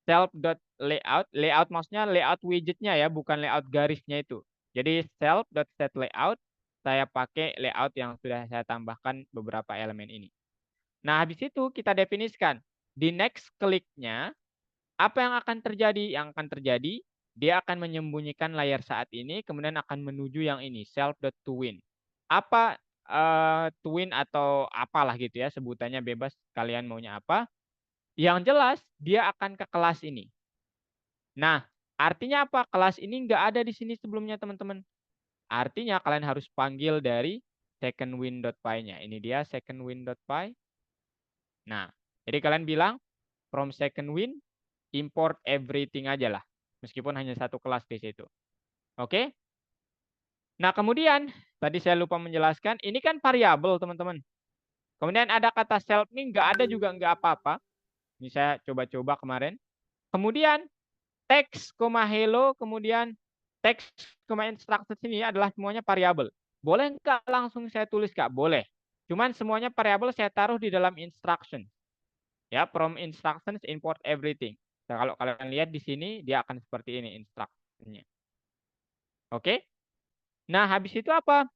self.layout, layout maksudnya layout widgetnya ya, bukan layout garisnya itu. Jadi self.setLayout, saya pakai layout yang sudah saya tambahkan beberapa elemen ini. Nah, habis itu kita definisikan. Di next kliknya, apa yang akan terjadi? Yang akan terjadi, dia akan menyembunyikan layar saat ini, kemudian akan menuju yang ini, self.toWin. Apa twin atau apalah gitu ya, sebutannya bebas, kalian maunya apa. Yang jelas, dia akan ke kelas ini. Nah, artinya apa? Kelas ini nggak ada di sini sebelumnya, teman-teman. Artinya kalian harus panggil dari secondWin.py-nya. Ini dia secondWin.py. Nah, jadi kalian bilang from secondWin, import everything aja lah. Meskipun hanya satu kelas di situ. Oke? Nah, kemudian, tadi saya lupa menjelaskan, ini kan variabel, teman-teman. Kemudian ada kata self ini nggak ada juga nggak apa-apa. Ini saya coba-coba kemarin. Kemudian text, hello, kemudian text, instructions ini adalah semuanya variabel. Boleh nggak langsung saya tulis, Kak? Boleh. Cuman semuanya variabel saya taruh di dalam instruction. Ya, from instructions import everything. Nah, kalau kalian lihat di sini, dia akan seperti ini instructionnya. Oke? Nah, habis itu apa?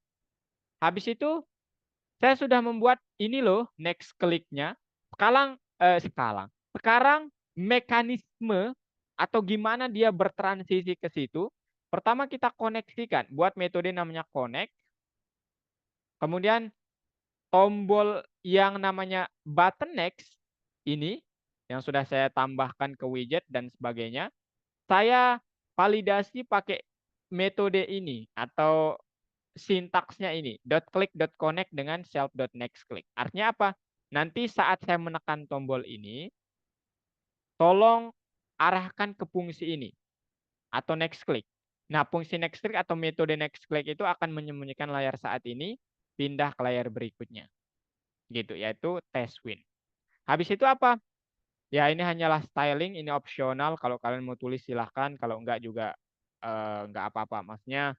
Habis itu, saya sudah membuat ini loh, next kliknya. Sekarang mekanisme atau gimana dia bertransisi ke situ. Pertama kita koneksikan, buat metode namanya connect. Kemudian tombol yang namanya button next ini yang sudah saya tambahkan ke widget dan sebagainya. Saya validasi pakai metode ini atau sintaksnya ini .click.connect dengan self.nextClick. Artinya apa? Nanti saat saya menekan tombol ini, tolong arahkan ke fungsi ini atau next click. Nah, fungsi next click atau metode next click itu akan menyembunyikan layar saat ini, pindah ke layar berikutnya. Gitu, yaitu test win. Habis itu apa? Ya, ini hanyalah styling, ini opsional. Kalau kalian mau tulis silahkan, kalau enggak juga enggak apa-apa. Maksudnya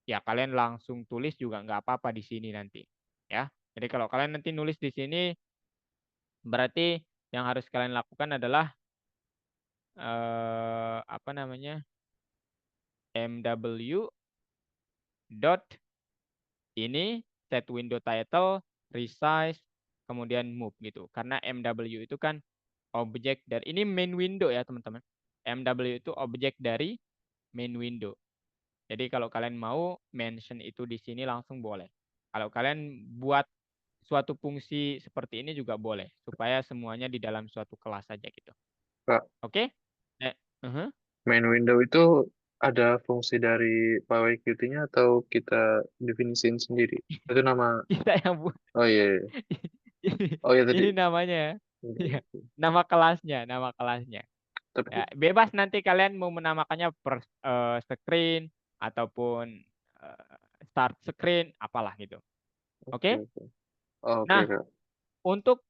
ya kalian langsung tulis juga nggak apa-apa di sini nanti. Ya, jadi kalau kalian nanti nulis di sini, berarti yang harus kalian lakukan adalah apa namanya, mw dot ini set window title, resize, kemudian move gitu. Karena mw itu kan objek dari ini main window ya teman-teman. mw itu objek dari main window. Jadi kalau kalian mau mention itu di sini langsung boleh. Kalau kalian buat suatu fungsi seperti ini juga boleh. Supaya semuanya di dalam suatu kelas saja gitu. Kak, Oke? main window itu ada fungsi dari PyQt-nya atau kita definisiin sendiri? Itu nama, Kita yang buat. oh iya, iya. Oh iya tadi. Ini namanya. Ya. Nama kelasnya. Tapi Ya, bebas nanti kalian mau menamakannya per screen ataupun start screen, apalah gitu. Oke? oke. Oh, oke, Nah, Kak. untuk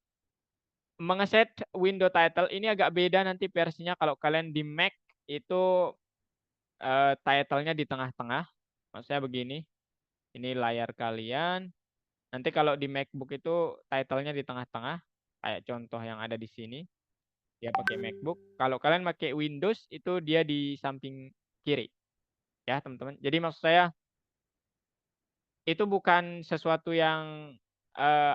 mengeset window title ini agak beda nanti versinya. Kalau kalian di Mac itu title-nya di tengah-tengah. Maksudnya begini. Ini layar kalian. Nanti kalau di MacBook itu title-nya di tengah-tengah. Kayak contoh yang ada di sini. Dia pakai MacBook. Kalau kalian pakai Windows itu dia di samping kiri. Ya teman-teman. Jadi maksud saya itu bukan sesuatu yang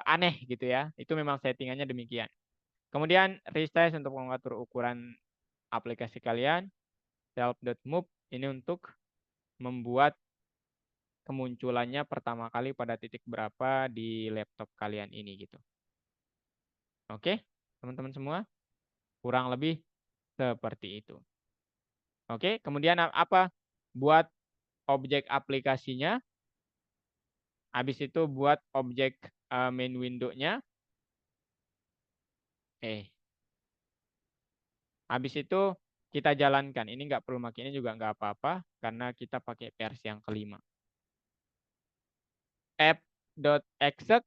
aneh gitu ya. Itu memang settingannya demikian. Kemudian resize untuk mengatur ukuran aplikasi kalian. Self.move ini untuk membuat kemunculannya pertama kali pada titik berapa di laptop kalian ini gitu. Oke, teman-teman semua? Kurang lebih seperti itu. Oke, kemudian apa? Buat objek aplikasinya. Habis itu buat objek main window-nya. Habis itu kita jalankan. Ini nggak perlu pakai ini juga nggak apa-apa karena kita pakai versi yang kelima. App.exec.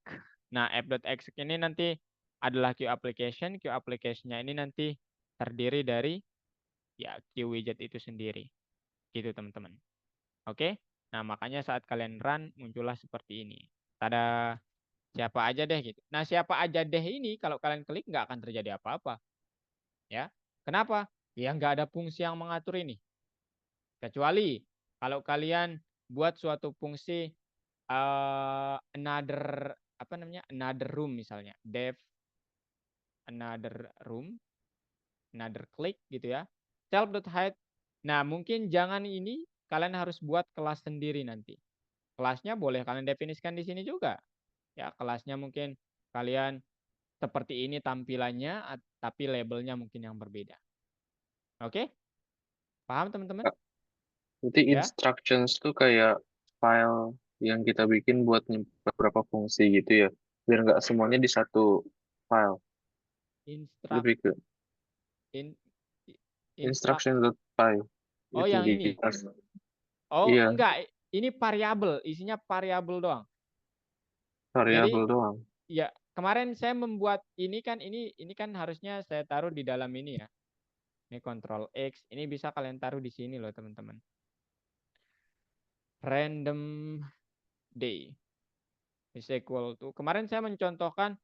Nah, app.exec ini nanti adalah Q application. Q application-nya ini nanti terdiri dari ya Q widget itu sendiri. Gitu teman-teman. Oke. Nah, makanya saat kalian run muncullah seperti ini. Tada, siapa aja deh gitu. Nah, siapa aja deh ini kalau kalian klik nggak akan terjadi apa-apa. Ya. Kenapa? Ya nggak ada fungsi yang mengatur ini. Kecuali kalau kalian buat suatu fungsi another apa namanya? Another room misalnya. Dev another room, another click gitu ya. Self.hide. Nah, mungkin jangan ini kalian harus buat kelas sendiri nanti. Kelasnya boleh kalian definisikan di sini juga. Ya, kelasnya mungkin kalian seperti ini tampilannya, tapi labelnya mungkin yang berbeda. Oke? Paham teman-teman? Berarti Ya. instructions tuh kayak file yang kita bikin buat nyimpan beberapa fungsi gitu ya. Biar nggak semuanya di satu file. Instruct Lebih ke in, instruct. instruction.py. Oh, Itu yang di ini. atas. Oh, Iya, enggak. Ini variabel, isinya variabel doang. variabel Jadi doang. ya, kemarin saya membuat ini kan harusnya saya taruh di dalam ini ya. Ini Ctrl X, ini bisa kalian taruh di sini loh, teman-teman. Random day is equal to. Kemarin saya mencontohkan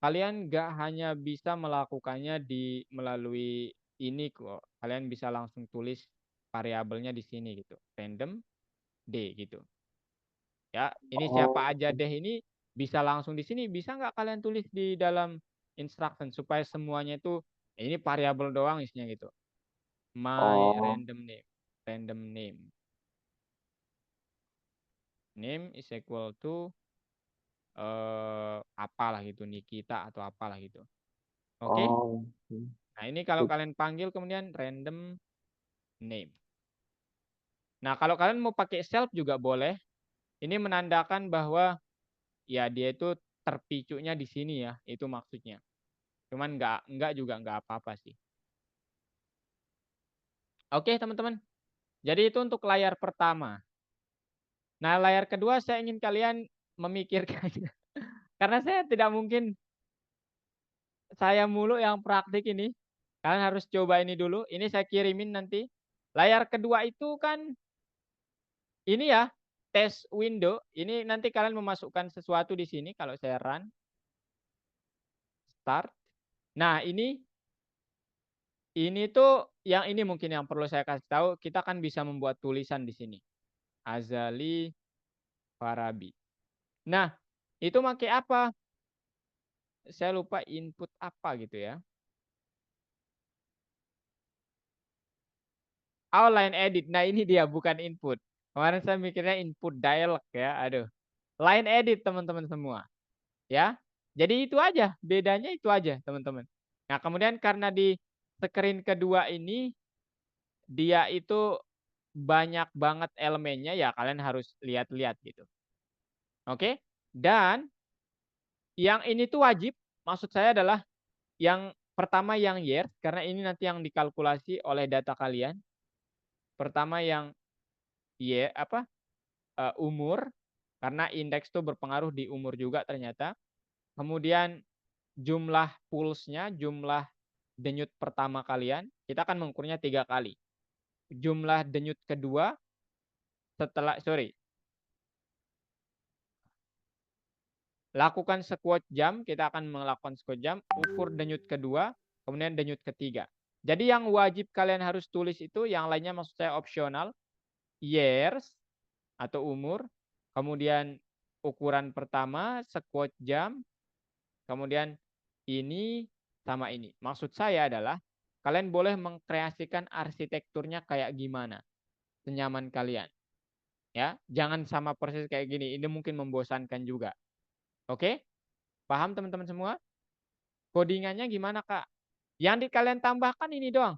kalian nggak hanya bisa melakukannya melalui ini kok. Kalian bisa langsung tulis variabelnya di sini gitu. Random day gitu. Ya, ini siapa Oh, aja deh ini bisa langsung di sini. Bisa nggak kalian tulis di dalam instruction supaya semuanya itu ini variabel doang isinya gitu. My oh, random name. Random name. Name is equal to apalah gitu, Nikita atau apalah gitu. Oke? oh. Nah, ini kalau kalian panggil kemudian random name. Nah, kalau kalian mau pakai self juga boleh. Ini menandakan bahwa ya dia itu terpicunya di sini ya, itu maksudnya. Cuman enggak juga enggak apa-apa sih. Oke, teman-teman. Jadi itu untuk layar pertama. Nah, layar kedua saya ingin kalian memikirkannya. Karena saya tidak mungkin saya mulu yang praktik ini. Kalian harus coba ini dulu. Ini saya kirimin nanti. Layar kedua itu kan ini ya, test window. Ini nanti kalian memasukkan sesuatu di sini kalau saya run. Start. Nah, ini tuh yang ini mungkin yang perlu saya kasih tahu. Kita kan bisa membuat tulisan di sini. Azali Farabi. Nah, itu pakai apa? Saya lupa input apa gitu ya. Oh, line edit. Nah, ini dia bukan input. Kemarin saya mikirnya input dialog ya. Aduh. Line edit teman-teman semua. Ya. Jadi itu aja. Bedanya itu aja teman-teman. Nah, kemudian karena di screen kedua ini dia itu banyak banget elemennya ya kalian harus lihat-lihat gitu. Oke? Dan yang ini tuh wajib, maksud saya adalah yang pertama yang years karena ini nanti yang dikalkulasi oleh data kalian. Pertama yang umur karena indeks itu berpengaruh di umur juga ternyata. Kemudian jumlah pulse-nya, jumlah denyut pertama kalian, kita akan mengukurnya 3 kali. Jumlah denyut kedua lakukan squat jam, kita akan melakukan squat jam, ukur denyut kedua, kemudian denyut ketiga. Jadi yang wajib kalian harus tulis itu, yang lainnya maksud saya opsional, years atau umur, kemudian ukuran pertama, squat jam, kemudian ini sama ini. Maksud saya adalah kalian boleh mengkreasikan arsitekturnya kayak gimana, senyaman kalian. Ya, jangan sama persis kayak gini. Ini mungkin membosankan juga. Oke? Paham teman-teman semua? Codingannya gimana, Kak? Yang kalian tambahkan ini doang.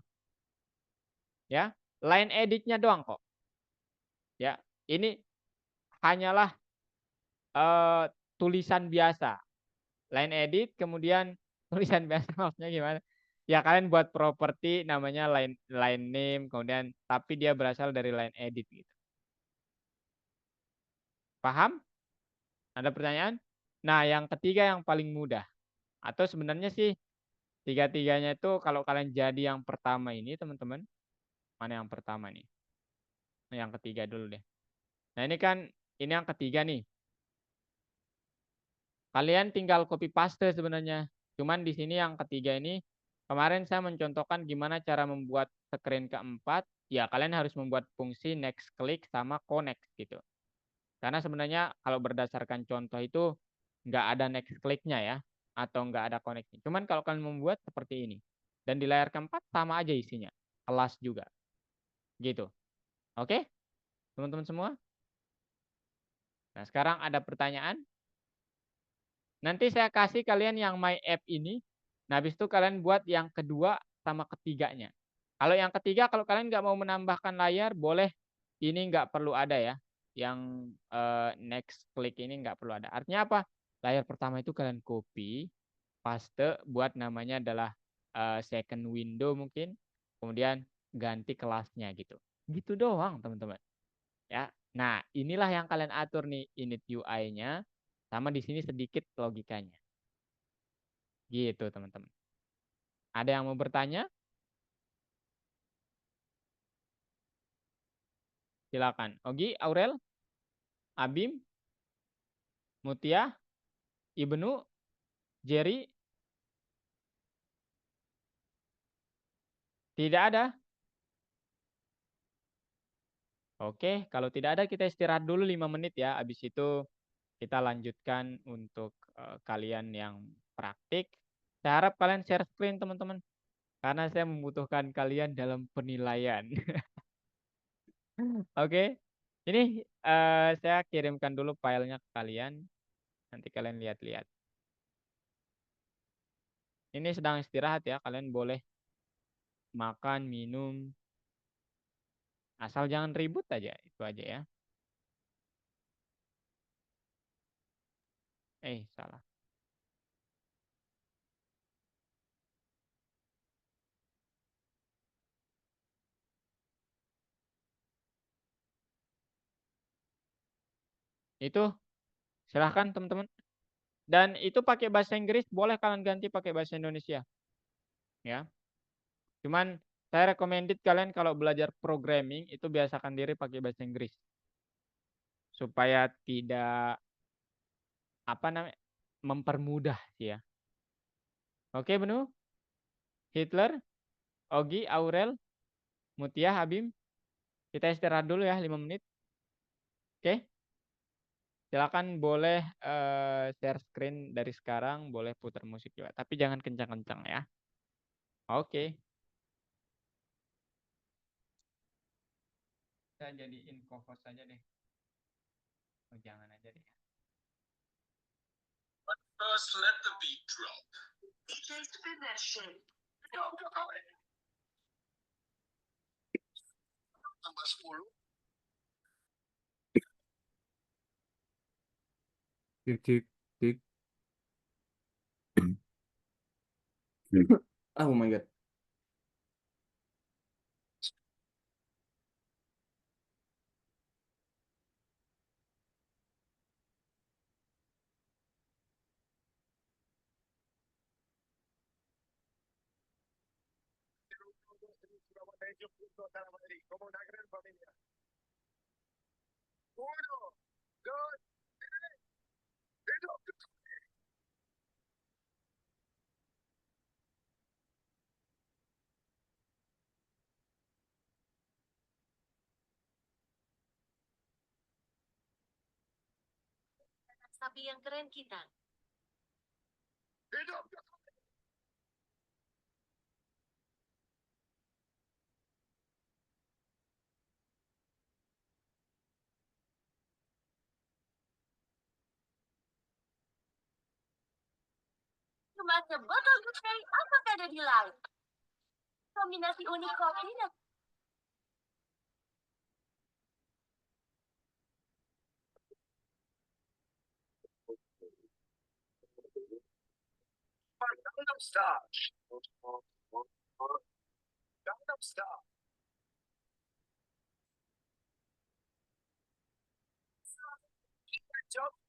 Ya, line editnya doang kok. Ya, ini hanyalah tulisan biasa. Line edit, kemudian tulisan biasa maksudnya gimana? Ya kalian buat properti namanya line name, kemudian tapi dia berasal dari line edit gitu. Paham? Ada pertanyaan? Nah, yang ketiga yang paling mudah. Atau sebenarnya sih tiga-tiganya itu kalau kalian jadi yang pertama ini teman-teman. Mana yang pertama nih? Nah, yang ketiga dulu deh. Nah, ini kan ini yang ketiga nih. Kalian tinggal copy paste sebenarnya. Cuman di sini yang ketiga ini kemarin saya mencontohkan gimana cara membuat screen keempat. Ya, kalian harus membuat fungsi next click sama connect gitu. Karena sebenarnya kalau berdasarkan contoh itu nggak ada next click-nya ya. Atau nggak ada connect-nya. Cuman kalau kalian membuat seperti ini. Dan di layar keempat sama aja isinya. Kelas juga. Gitu. Oke? Teman-teman semua? Nah, sekarang ada pertanyaan. Nanti saya kasih kalian yang my app ini. Nah, habis itu kalian buat yang kedua sama ketiganya. Kalau yang ketiga, kalau kalian nggak mau menambahkan layar, boleh ini nggak perlu ada ya. Yang next click ini nggak perlu ada. Artinya apa? Layar pertama itu kalian copy, paste, buat namanya adalah second window mungkin. Kemudian ganti kelasnya gitu. Gitu doang teman-teman. Ya. Nah, inilah yang kalian atur nih init UI-nya. Sama di sini sedikit logikanya. Gitu, teman-teman. Ada yang mau bertanya? Silakan. Ogi, Aurel, Abim, Mutia, Ibnu, Jerry, tidak ada. Oke, kalau tidak ada kita istirahat dulu 5 menit ya. Habis itu kita lanjutkan untuk kalian yang praktik. Saya harap kalian share screen, teman-teman. Karena saya membutuhkan kalian dalam penilaian. Oke. Ini saya kirimkan dulu filenya ke kalian. Nanti kalian lihat-lihat. Ini sedang istirahat ya. Kalian boleh makan, minum. Asal jangan ribut aja. Itu aja ya. Salah. Itu silahkan teman-teman. Dan itu pakai bahasa Inggris. Boleh kalian ganti pakai bahasa Indonesia. Ya. Cuman saya recommended kalian kalau belajar programming itu biasakan diri pakai bahasa Inggris. Supaya tidak apa namanya mempermudah ya. Oke, Benu, Hitler, Ogi, Aurel, Mutia, Habim. Kita istirahat dulu ya 5 menit. Oke. Silakan boleh share screen dari sekarang, boleh putar musik juga, tapi jangan kencang-kencang ya. Oke. Saya jadiin co-host saja deh. Oh, jangan aja deh. First, let the beat drop. Tambah 10. Cik, cik, cik. Oh my God. Como una gran familia. 1, 2, 3, hidup. Sapi yang keren kita. Hidup. Cuma sebotol gede, apa ada di laut? Kombinasi unik kopi dan Gangnam Style. Gangnam Style.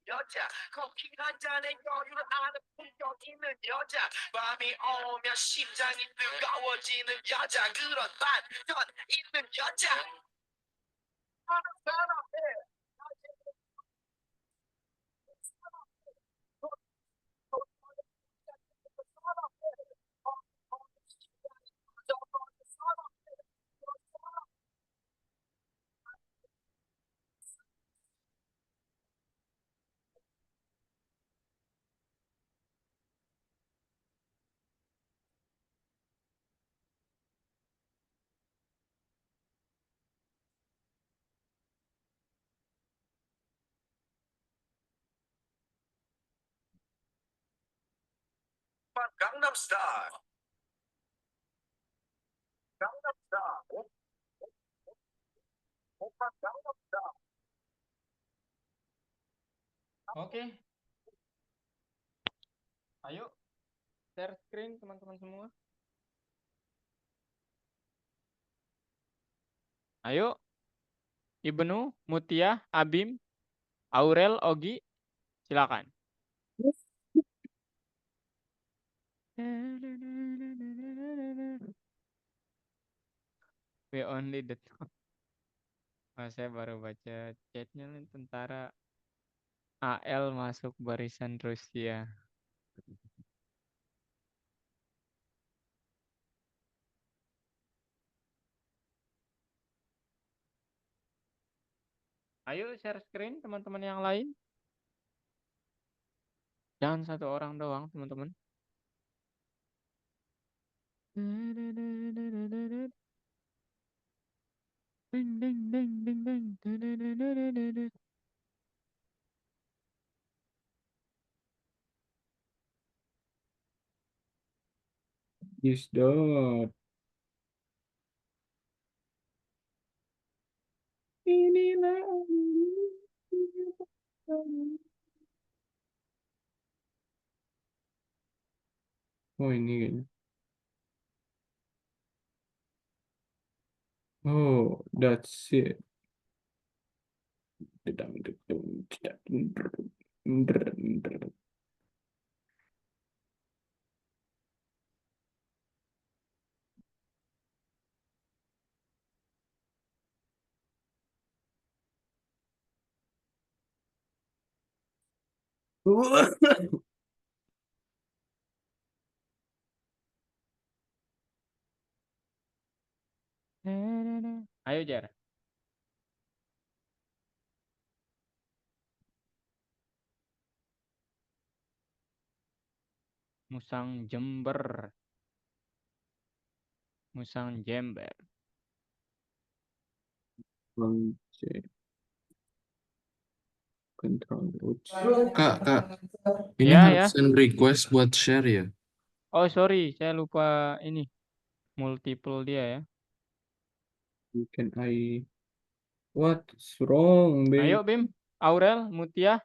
여자 커피 한 잔에 여유를 아는 품격 있는 여자 밤이 오면 심장이 뜨거워지는 여자 그런 반전 있는 여자 하는 사람의 Gangnam Style. Gangnam Style. Oppa Gangnam Style. Oke. Ayo share screen teman-teman semua. Ayo. Ibnu, Mutia, Abim, Aurel, Ogi, silakan. We only the top. Saya baru baca chatnya nih, tentara AL masuk barisan Rusia. Ayo share screen teman-teman yang lain. Jangan satu orang doang, teman-teman. Ding ding ding ding ding. Is that inilah oh ini kayaknya. Oh, that's it. Ayo Jar. Musang Jember. Musang Jember. Kak, ini Ya, harus ya. send request buat share ya. Oh sorry, saya lupa ini. Multiple dia ya. Can I? What's wrong, babe? Ayo Bim. Aurel, Mutia,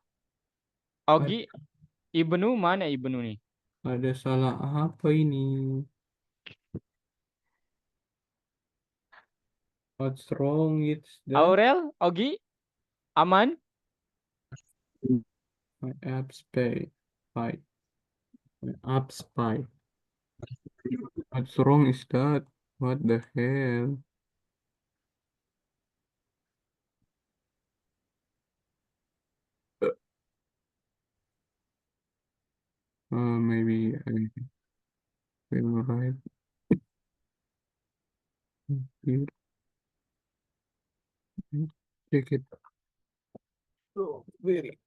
Ogi, Ibnu, mana Ibnu nih? Ada salah apa ini? What's wrong? It's that Aurel, Ogi, aman? my app spy. My app spy. What's wrong is that? What the hell? Maybe I will write here. Check it. Oh, very.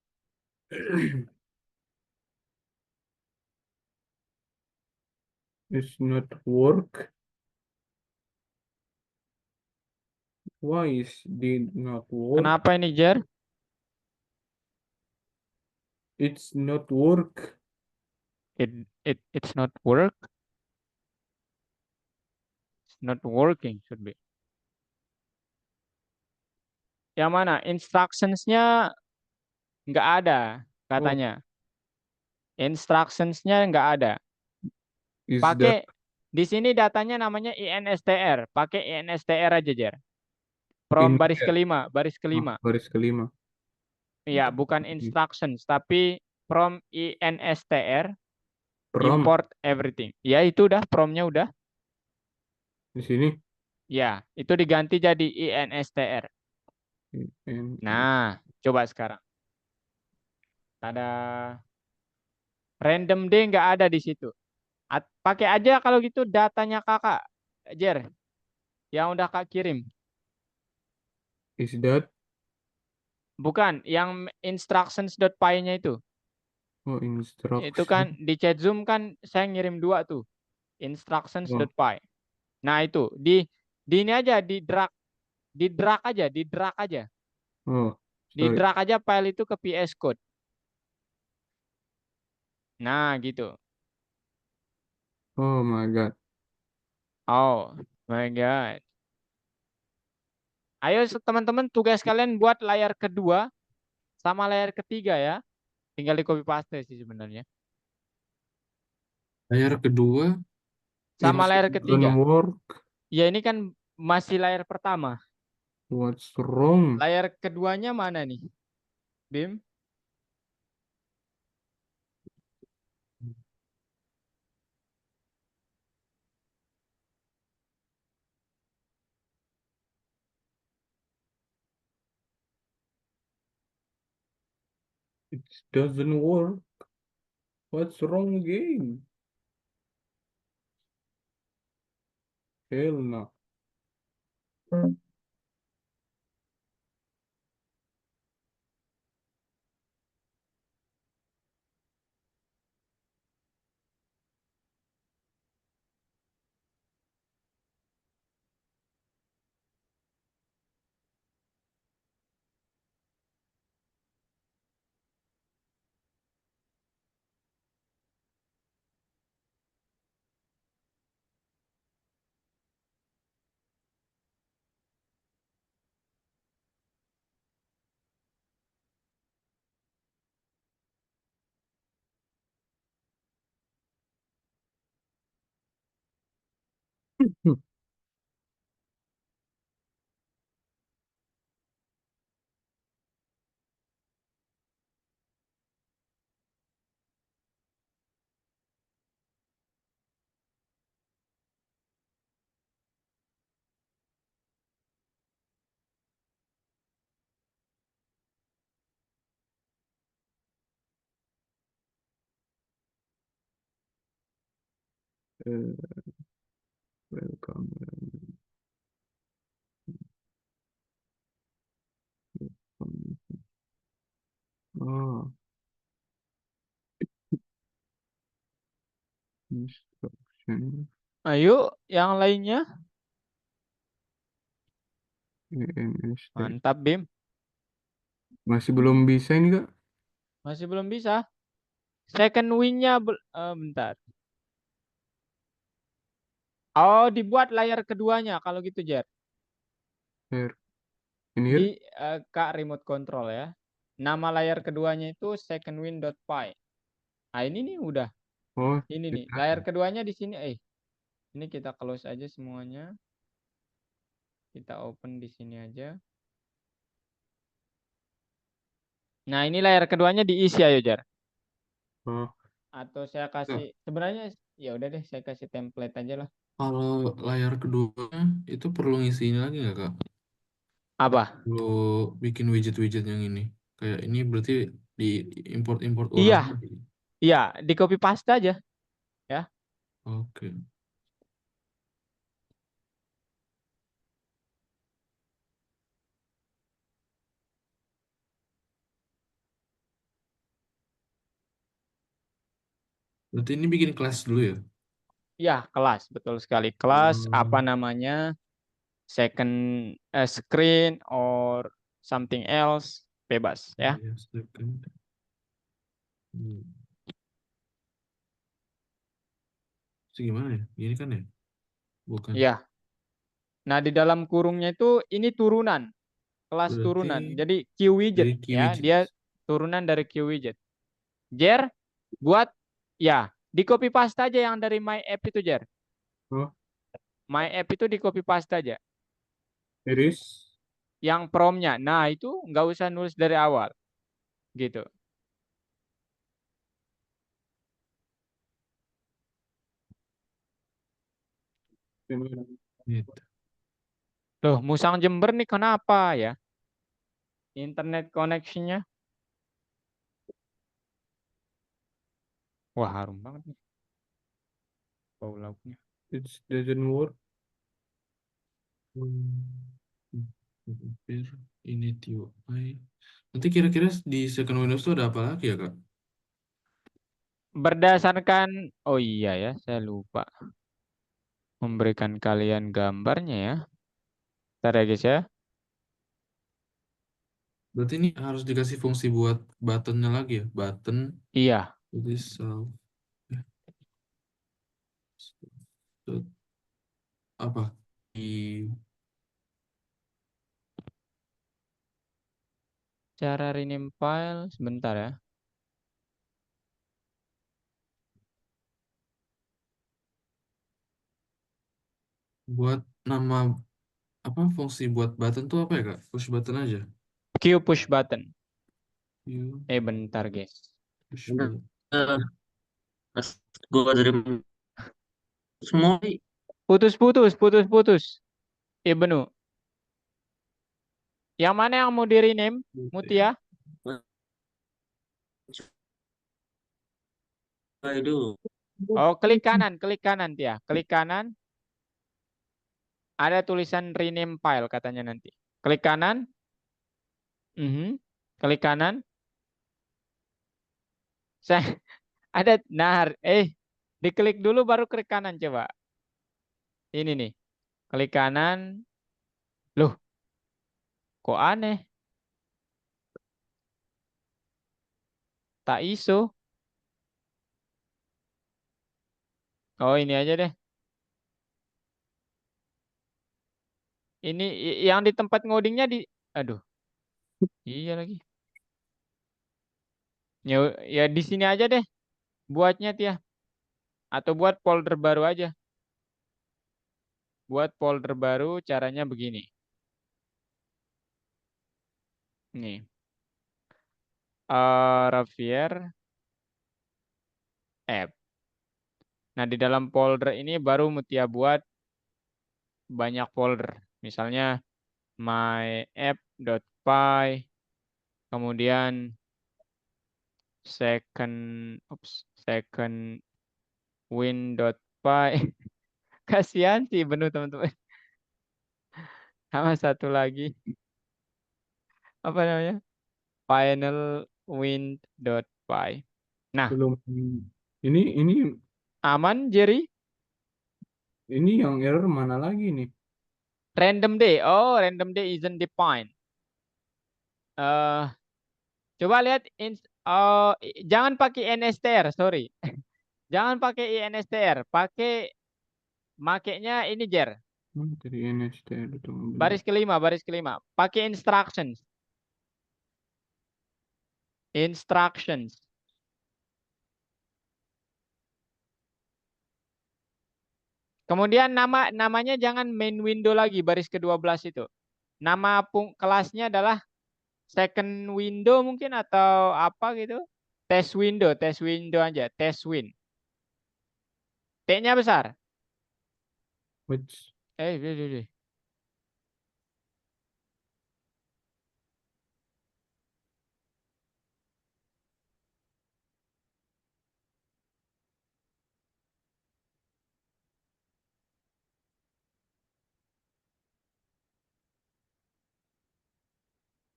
It's not work. Why is did not work? Kenapa ini Jar? It's not work. It's not work. It's not working should be. Yang mana? Instructions-nya nggak ada katanya. Instructions-nya nggak ada. Is Pakai that di sini datanya namanya INSTR. Pakai INSTR aja, Jer. From in baris there? kelima, baris kelima. Baris kelima. Ya, bukan instructions, tapi from INSTR, From import everything. Ya, itu udah, promnya udah. di sini. Ya, itu diganti jadi INSTR. In, Nah, coba sekarang. Ada random D nggak ada di situ. Pakai aja kalau gitu datanya kakak, Jer, yang udah kak kirim. is that Bukan, yang instructions.py-nya itu. oh Itu kan instruction. di chat Zoom kan saya ngirim 2 tuh. Oh, Instructions.py. Nah, itu di ini aja di drag aja. oh Di sorry. drag aja file itu ke PS Code. Nah, gitu. Oh my God. Oh my God. Ayo teman-teman, tugas kalian buat layar kedua sama layar ketiga ya. Tinggal di copy paste sih sebenarnya. Layar kedua Sama it's layar don't ketiga. work. Ya ini kan masih layar pertama. What's wrong? Layar keduanya mana nih, Bim? It doesn't work. What's wrong again? Hell no. Welcome. Oh, instruction. Ayo, yang lainnya. ENST. Mantap, Bim. Masih belum bisa ini Kak? Masih belum bisa. Second win-nya bentar. Oh, dibuat layar keduanya kalau gitu, Jer. Here. In here? Di Kak remote control ya. Nama layar keduanya itu secondwin.py. Nah, ini nih udah. Oh, Ini nih, kita- layar keduanya di sini. Ini kita close aja semuanya. Kita open di sini aja. Nah, ini layar keduanya diisi ayo, Jar. Oh, Atau saya kasih sebenarnya ya udah deh, saya kasih template aja lah. kalau layar kedua itu perlu ngisi ini lagi nggak Kak? Apa? Perlu bikin widget-widget yang ini. Kayak ini berarti di import-import Iya. ulang lagi. Iya, di copy paste aja. Ya. Oke. Berarti ini bikin kelas dulu ya? Ya, kelas, betul sekali. Kelas apa Hmm. namanya? Second screen or something else, bebas ya. Iya, second. Itu gimana ya? Ini kan ya? Bukan. Iya. Nah, di dalam kurungnya itu ini turunan, kelas Berarti turunan. Jadi Q widget dari key ya, widget. dia turunan dari Q widget. Jer buat ya, Di copy paste aja yang dari my app itu, Jar. Oh, My app itu di copy paste aja. iris. Yang promnya. Nah, itu nggak usah nulis dari awal. Gitu. Gitu. Loh, Musang Jember nih kenapa ya? Internet connection-nya. Wah, harum banget nih. Bau lauknya. It doesn't work. Init UI. Nanti kira-kira di second Windows itu ada apa lagi ya, Kak? Berdasarkan, oh iya ya, saya lupa memberikan kalian gambarnya ya. Ntar ya guys ya. Berarti ini harus dikasih fungsi buat buttonnya lagi ya? Button, Iya, this self, apa? Di cara rename file sebentar ya. buat nama apa fungsi buat button tuh apa ya, Kak? Push button aja. Q push button. Q Bentar guys. push Udah, button. pas gua dari semua Putus. Ibnu. Yang mana yang mau di rename? Mutia? dulu. Oh, klik kanan Tia. Klik kanan. Ada tulisan rename file katanya nanti. Klik kanan. Klik kanan. Saya ada diklik dulu baru klik kanan coba. Ini nih. Klik kanan. Loh, kok aneh? Tak iso. Oh, ini aja deh. Ini yang di tempat ngodingnya di aduh. Iya lagi. Ya, ya di sini aja deh buatnya Tia. Atau buat folder baru aja. Buat folder baru caranya begini. Nih. Ravier app. Nah, di dalam folder ini baru Mutia buat banyak folder. Misalnya myapp.py, kemudian second win.py. Kasihan sih bener teman-teman. Sama satu lagi apa namanya? Finalwin.py. Nah, Belum. Ini aman Jerry? yang error mana lagi nih? Random day. Oh, random day isn't defined. Coba lihat jangan pakai NSTR, sorry. Jangan pakai INSTR, makainya ini Jer. Dari NSTR itu. Baris kelima. Pakai instructions. Instructions. Kemudian namanya jangan main window lagi baris ke-12 itu. Nama kelasnya adalah second window mungkin atau apa gitu. Test window aja, test win. T-nya besar. Which Deh.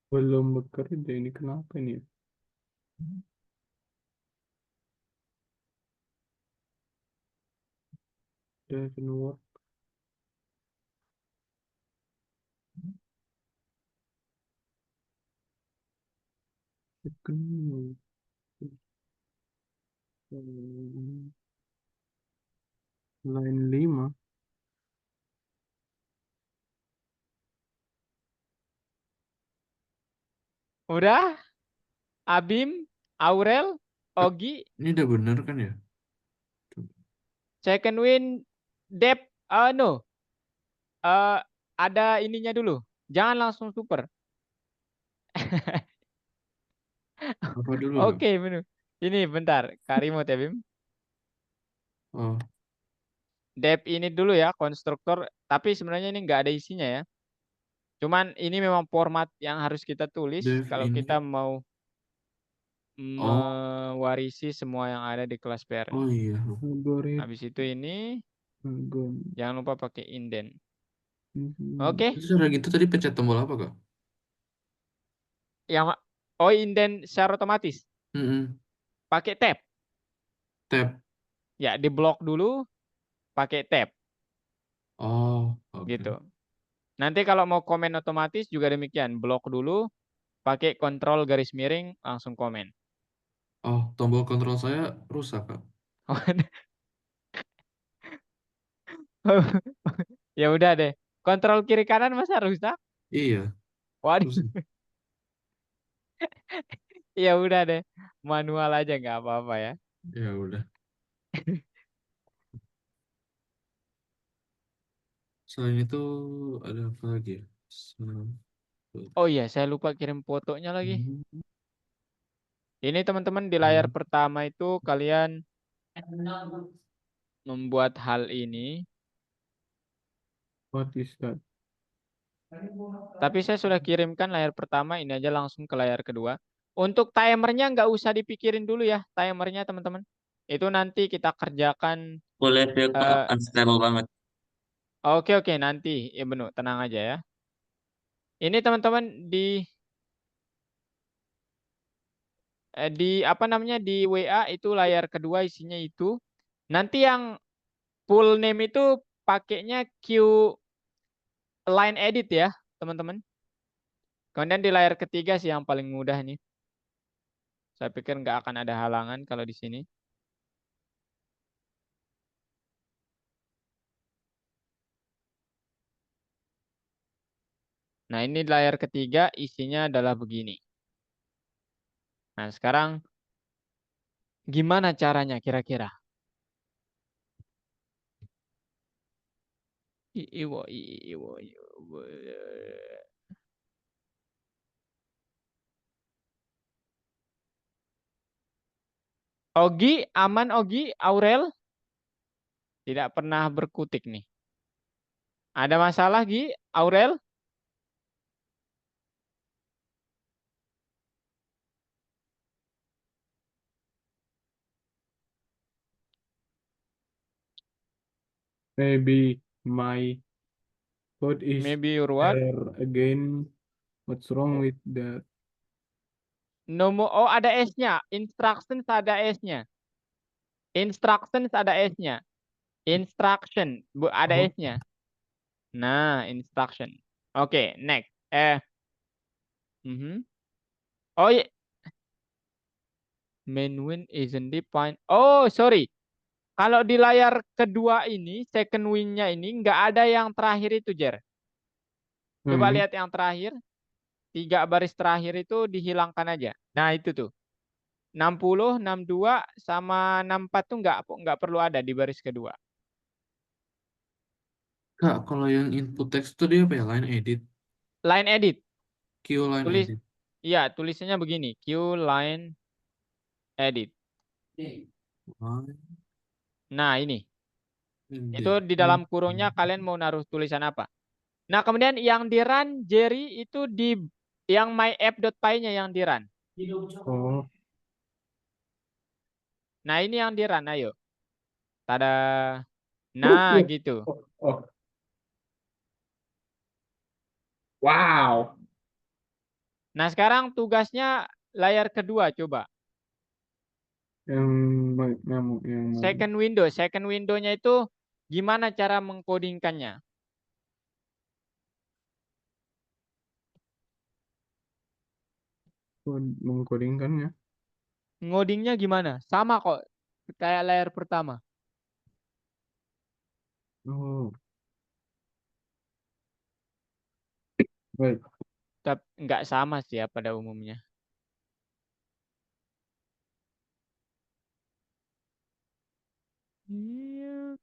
belum bekerja ini kenapa ini? Doesn't work. Second. Line 5. Udah? Abim, Aurel, Ogi, Ini udah bener kan ya? second wind depth no. Ada ininya dulu. Jangan langsung super. Apa dulu, Kak? Oke, bener. Ini bentar, Kak Remote ya, Bim. Oh, Depth ini dulu ya, konstruktor. Tapi sebenarnya ini nggak ada isinya ya. Cuman ini memang format yang harus kita tulis dev kalau ini. kita mau Oh, mewarisi semua yang ada di kelas PR. oh iya. Algoritma. Habis itu ini jangan lupa pakai indent. Hmm. Oke, Itu cara gitu tadi pencet tombol apa, Kak? yang indent secara otomatis. Mm-mm. Pakai tab. Tab. Ya, di blok dulu pakai tab Oh, oke. gitu. Nanti kalau mau komen otomatis juga demikian, blok dulu pakai kontrol garis miring langsung komen. Oh, tombol kontrol saya rusak, Kak. Ya udah deh. Kontrol kiri kanan masa rusak? Iya, Waduh, rusak. ya udah deh. Manual aja nggak apa-apa ya. Ya udah. Selain itu ada apa lagi ya? Oh iya, saya lupa kirim fotonya lagi. Hmm. Ini teman-teman di layar pertama itu kalian membuat hal ini. What is that? Tapi saya sudah kirimkan layar pertama, ini aja langsung ke layar kedua. Untuk timernya nggak usah dipikirin dulu ya, timernya teman-teman. Itu nanti kita kerjakan. Full level unstable banget. Oke, nanti. Ya benar, tenang aja ya. Ini teman-teman di apa namanya di WA itu layar kedua isinya itu. Nanti yang full name itu pakainya Q line edit ya, teman-teman. Kemudian di layar ketiga sih yang paling mudah nih. Saya pikir nggak akan ada halangan kalau di sini. Nah, ini layar ketiga isinya adalah begini. Nah, sekarang gimana caranya kira-kira? Iwo. Ogi, aman Ogi, Aurel? Tidak pernah berkutik nih. Ada masalah Gi, Aurel? Maybe my code is Maybe your what? there again. What's wrong with that? Oh, ada S-nya. Instructions ada S-nya. Instructions ada S-nya. Instruction, ada Oh, S-nya. Nah, instruction. Oke, next. Oh, iya. Main win isn't defined. Oh, sorry. Kalau di layar kedua ini, second win-nya ini nggak ada yang terakhir itu, Jer. Coba lihat yang terakhir. 3 baris terakhir itu dihilangkan aja. Nah, itu tuh. 60, 62, sama 64 tuh nggak perlu ada di baris kedua. Kak, kalau yang input text itu dia apa ya? Line edit. Line edit. Q line Tulis, edit. iya, tulisannya begini. Q line edit. Nah, ini. Itu di dalam kurungnya kalian mau naruh tulisan apa. Nah, kemudian yang di run, Jerry, itu di yang myapp.py-nya yang di run. oh, Nah, ini yang di run, ayo. Tada. Nah, gitu. oh. Wow. Nah, sekarang tugasnya layar kedua, coba. Yang Second window. Second window-nya itu gimana cara mengkodingkannya? mengkodingkannya. Ngodingnya gimana? Sama kok. Kayak layar pertama. Oh, baik. Tapi nggak sama sih ya pada umumnya. Iya.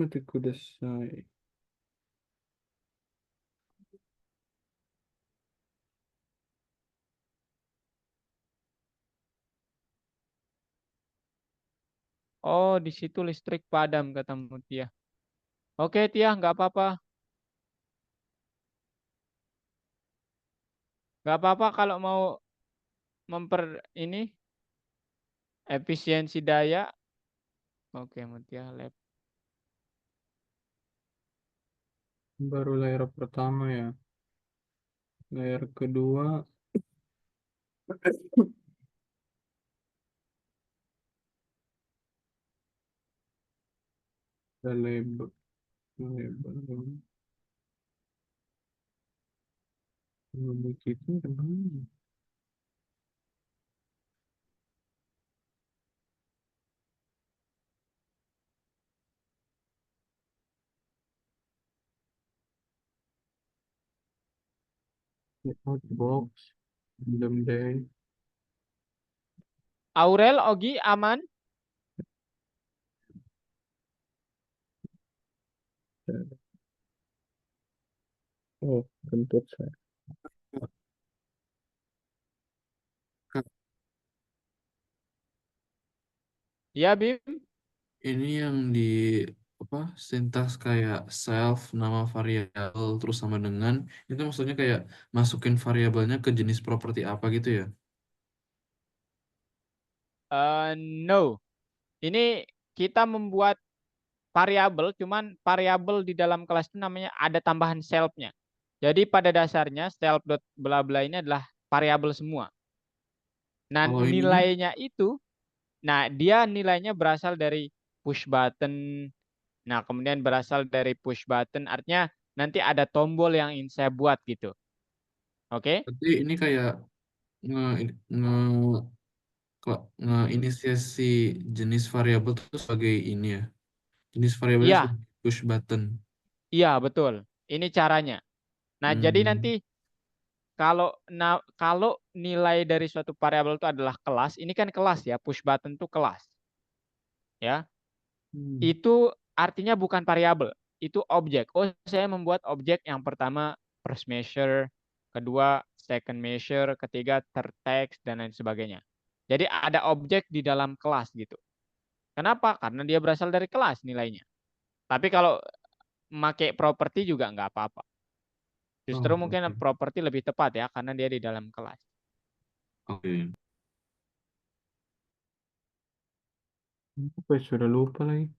てください。Oh, di situ listrik padam kata Mutia. Oke, Tia, nggak apa-apa. Nggak apa-apa kalau mau memper ini efisiensi daya. Oke, Mutia lab. Baru layer pertama ya. Layer kedua. Ada label. Label. Begitu kemana? Outbox. Random day. Aurel, Ogi, aman? Oh, kentut saya. Kak, Ya, Bim. ini yang di apa sintaks kayak self nama variabel terus sama dengan itu maksudnya kayak masukin variabelnya ke jenis properti apa gitu ya? No. Ini kita membuat variabel, cuman variabel di dalam kelas itu namanya ada tambahan self-nya. Jadi pada dasarnya self dot bla bla ini adalah variabel semua. Nah, Kalau ininya nilainya itu, nah dia nilainya berasal dari push button. Nah, kemudian berasal dari push button, artinya nanti ada tombol yang ingin saya buat gitu. Oke? berarti ini kayak nge nge inisiasi jenis variabel itu sebagai ini ya. Jenis variabelnya Iya, sebagai push button. iya betul. Ini caranya. Nah, jadi nanti Hmm. kalau nilai dari suatu variabel itu adalah kelas, ini kan kelas ya, push button itu kelas, ya. Hmm. Itu artinya bukan variabel, itu objek. Oh, saya membuat objek yang pertama first measure, kedua second measure, ketiga third text dan lain sebagainya. Jadi ada objek di dalam kelas gitu. Kenapa? Karena dia berasal dari kelas nilainya. Tapi kalau make properti juga nggak apa-apa. Justru Oh, mungkin oke. properti lebih tepat ya, karena dia di dalam kelas. Oke. Apa ya, sudah lupa lagi.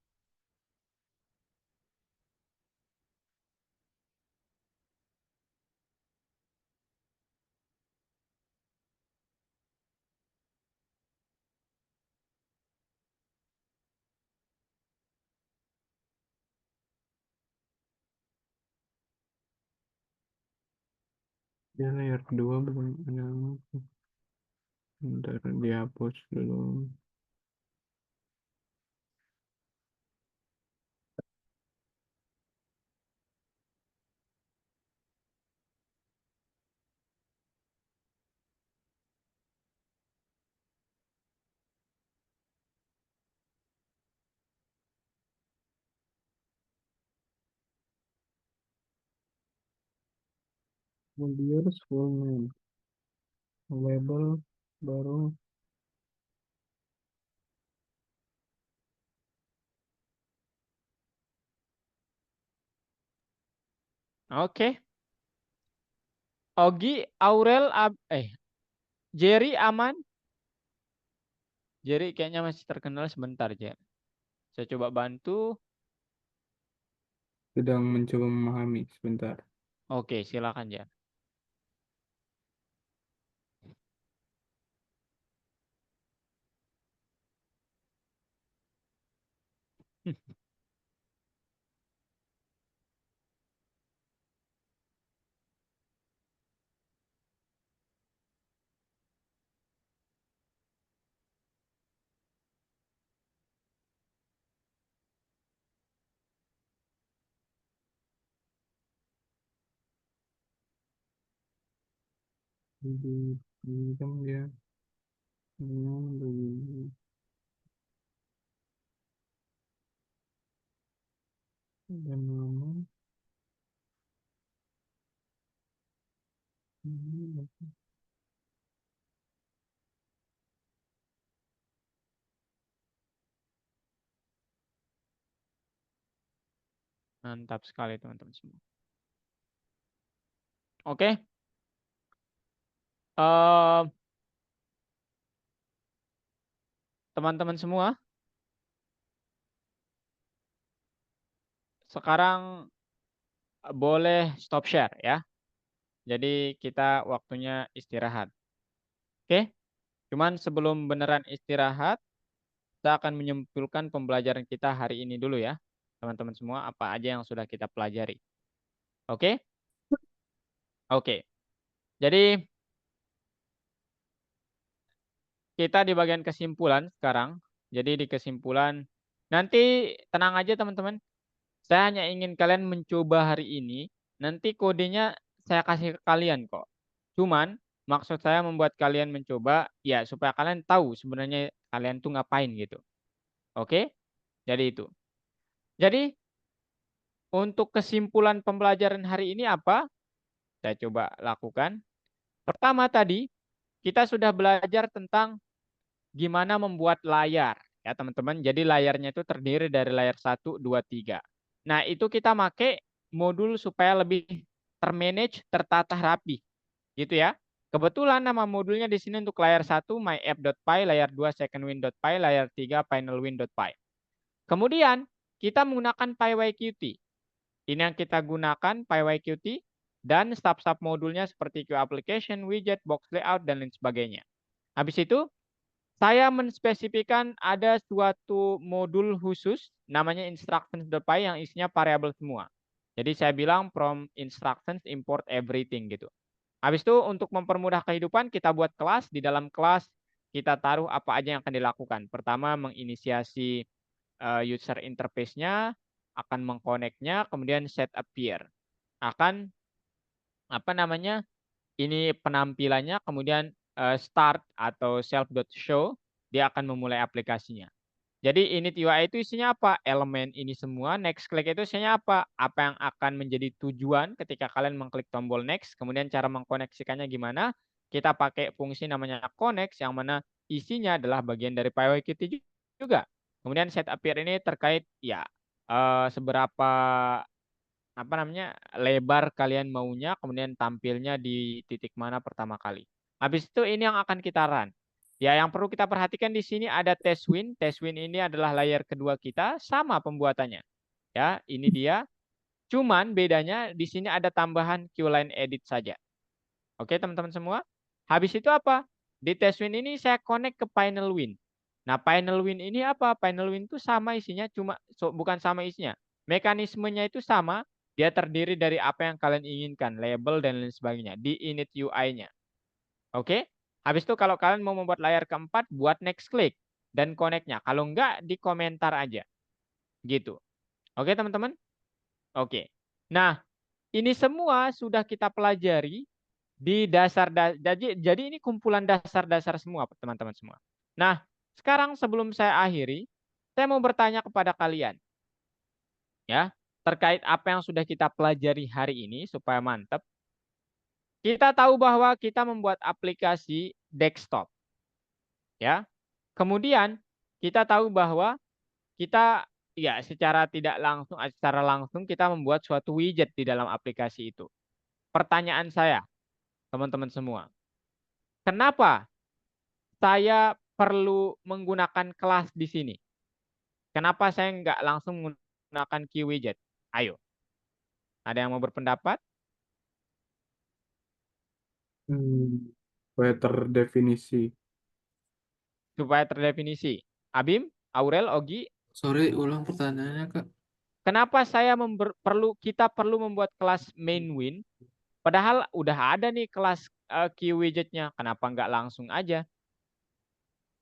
Ya, layer kedua belum ada. Bentar, dihapus dulu. Kemudian full name. Label baru. Oke. Ogi, Aurel, Jerry aman? Jerry kayaknya masih terkenal sebentar, Jer. Saya coba bantu. Sedang mencoba memahami sebentar. Oke, silakan, Jer. Di pinjam dia. Dan nama. Mantap sekali teman-teman semua. Oke. Teman-teman semua, sekarang boleh stop share ya. Jadi kita waktunya istirahat. Oke. Cuman sebelum beneran istirahat, kita akan menyimpulkan pembelajaran kita hari ini dulu ya. Teman-teman semua, apa aja yang sudah kita pelajari. Oke? Oke. Jadi kita di bagian kesimpulan sekarang. Jadi di kesimpulan, nanti tenang aja teman-teman. Saya hanya ingin kalian mencoba hari ini. Nanti kodenya saya kasih ke kalian kok. Cuman maksud saya membuat kalian mencoba ya supaya kalian tahu sebenarnya kalian tuh ngapain gitu. Oke? Jadi itu. Jadi untuk kesimpulan pembelajaran hari ini apa? Saya coba lakukan. Pertama tadi kita sudah belajar tentang gimana membuat layar ya teman-teman. Jadi layarnya itu terdiri dari layar 1, 2, 3. Nah, itu kita pakai modul supaya lebih termanage, tertata rapi. Gitu ya. Kebetulan nama modulnya di sini untuk layar 1 myapp.py, layar 2 secondwind.py, layar 3 finalwind.py. Kemudian kita menggunakan PyYQt. Ini yang kita gunakan PyYQt dan sub-sub modulnya seperti Q application, widget, box layout dan lain sebagainya. Habis itu saya menspesifikkan ada suatu modul khusus namanya instructions.py yang isinya variabel semua. Jadi saya bilang from instructions import everything gitu. Habis itu untuk mempermudah kehidupan kita buat kelas. Di dalam kelas kita taruh apa aja yang akan dilakukan. Pertama menginisiasi user interface-nya, akan mengkoneknya, kemudian set appear. Akan apa namanya? Ini penampilannya, kemudian start atau self.show, dia akan memulai aplikasinya. Jadi init UI itu isinya apa? Elemen ini semua. Next click itu isinya apa? Apa yang akan menjadi tujuan ketika kalian mengklik tombol next. Kemudian cara mengkoneksikannya gimana? Kita pakai fungsi namanya connect yang mana isinya adalah bagian dari PyYQt juga. Kemudian set appear ini terkait ya seberapa apa namanya lebar kalian maunya, kemudian tampilnya di titik mana pertama kali. Habis itu ini yang akan kita run. Ya, yang perlu kita perhatikan di sini ada test win. Test win ini adalah layar kedua kita, sama pembuatannya. Ya, ini dia. Cuman bedanya di sini ada tambahan Qline edit saja. Oke, teman-teman semua. Habis itu apa? Di test win ini saya connect ke final win. Nah, final win ini apa? Final win itu sama isinya, cuma bukan sama isinya. Mekanismenya itu sama, dia terdiri dari apa yang kalian inginkan, label dan lain sebagainya di init UI-nya. Oke? Habis itu kalau kalian mau membuat layar keempat, buat next click dan connect-nya. Kalau enggak, di komentar aja. Gitu. Oke, teman-teman? Oke. Nah, ini semua sudah kita pelajari di dasar. Jadi ini kumpulan dasar-dasar semua, teman-teman semua. Nah, sekarang sebelum saya akhiri, saya mau bertanya kepada kalian. Ya, terkait apa yang sudah kita pelajari hari ini supaya mantap. Kita tahu bahwa kita membuat aplikasi desktop. Ya. Kemudian kita tahu bahwa kita ya secara langsung kita membuat suatu widget di dalam aplikasi itu. Pertanyaan saya, teman-teman semua. Kenapa saya perlu menggunakan kelas di sini? Kenapa saya nggak langsung menggunakan key widget? Ayo. Ada yang mau berpendapat? Supaya terdefinisi. Supaya terdefinisi. Abim, Aurel, Ogi, Sorry, ulang pertanyaannya, Kak. kenapa kita perlu membuat kelas main win? Padahal udah ada nih kelas key widgetnya. Kenapa nggak langsung aja?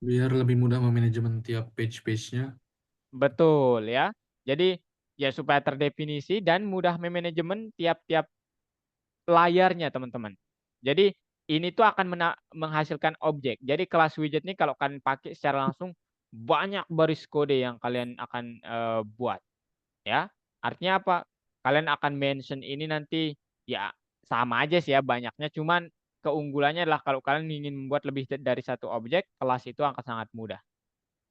Biar lebih mudah memanajemen tiap page-nya. Betul ya. Jadi ya supaya terdefinisi dan mudah memanajemen tiap-tiap layarnya teman-teman. Jadi ini tuh akan menghasilkan objek. Jadi kelas widget ini kalau kalian pakai secara langsung banyak baris kode yang kalian akan buat. Ya. Artinya apa? Kalian akan mention ini nanti ya sama aja sih ya banyaknya. Cuman keunggulannya adalah kalau kalian ingin membuat lebih dari satu objek, kelas itu akan sangat mudah.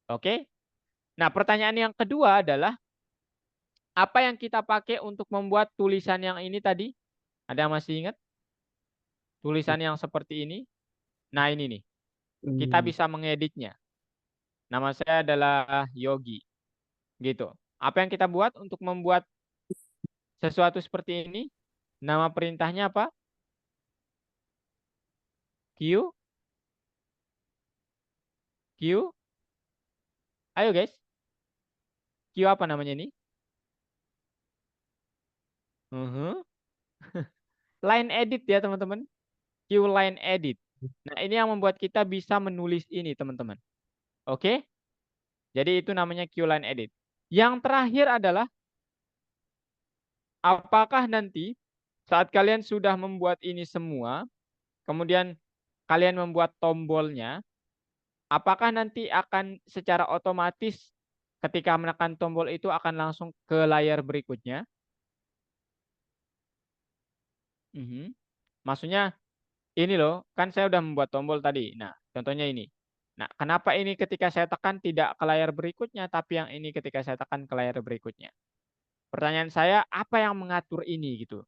Oke? Nah, pertanyaan yang kedua adalah apa yang kita pakai untuk membuat tulisan yang ini tadi? Ada yang masih ingat? Tulisan yang seperti ini? Nah, ini nih. Kita Hmm, bisa mengeditnya. Nama saya adalah Yogi. Gitu. Apa yang kita buat untuk membuat sesuatu seperti ini? Nama perintahnya apa? Q. Q. Ayo guys. Q apa namanya ini? Line edit ya teman-teman. Q line edit. Nah, ini yang membuat kita bisa menulis ini teman-teman. Oke? Jadi itu namanya Q line edit. Yang terakhir adalah apakah nanti saat kalian sudah membuat ini semua, kemudian kalian membuat tombolnya, apakah nanti akan secara otomatis ketika menekan tombol itu akan langsung ke layar berikutnya? Maksudnya ini loh, kan saya udah membuat tombol tadi. Nah, contohnya ini. Nah, kenapa ini ketika saya tekan tidak ke layar berikutnya, tapi yang ini ketika saya tekan ke layar berikutnya? Pertanyaan saya, apa yang mengatur ini gitu?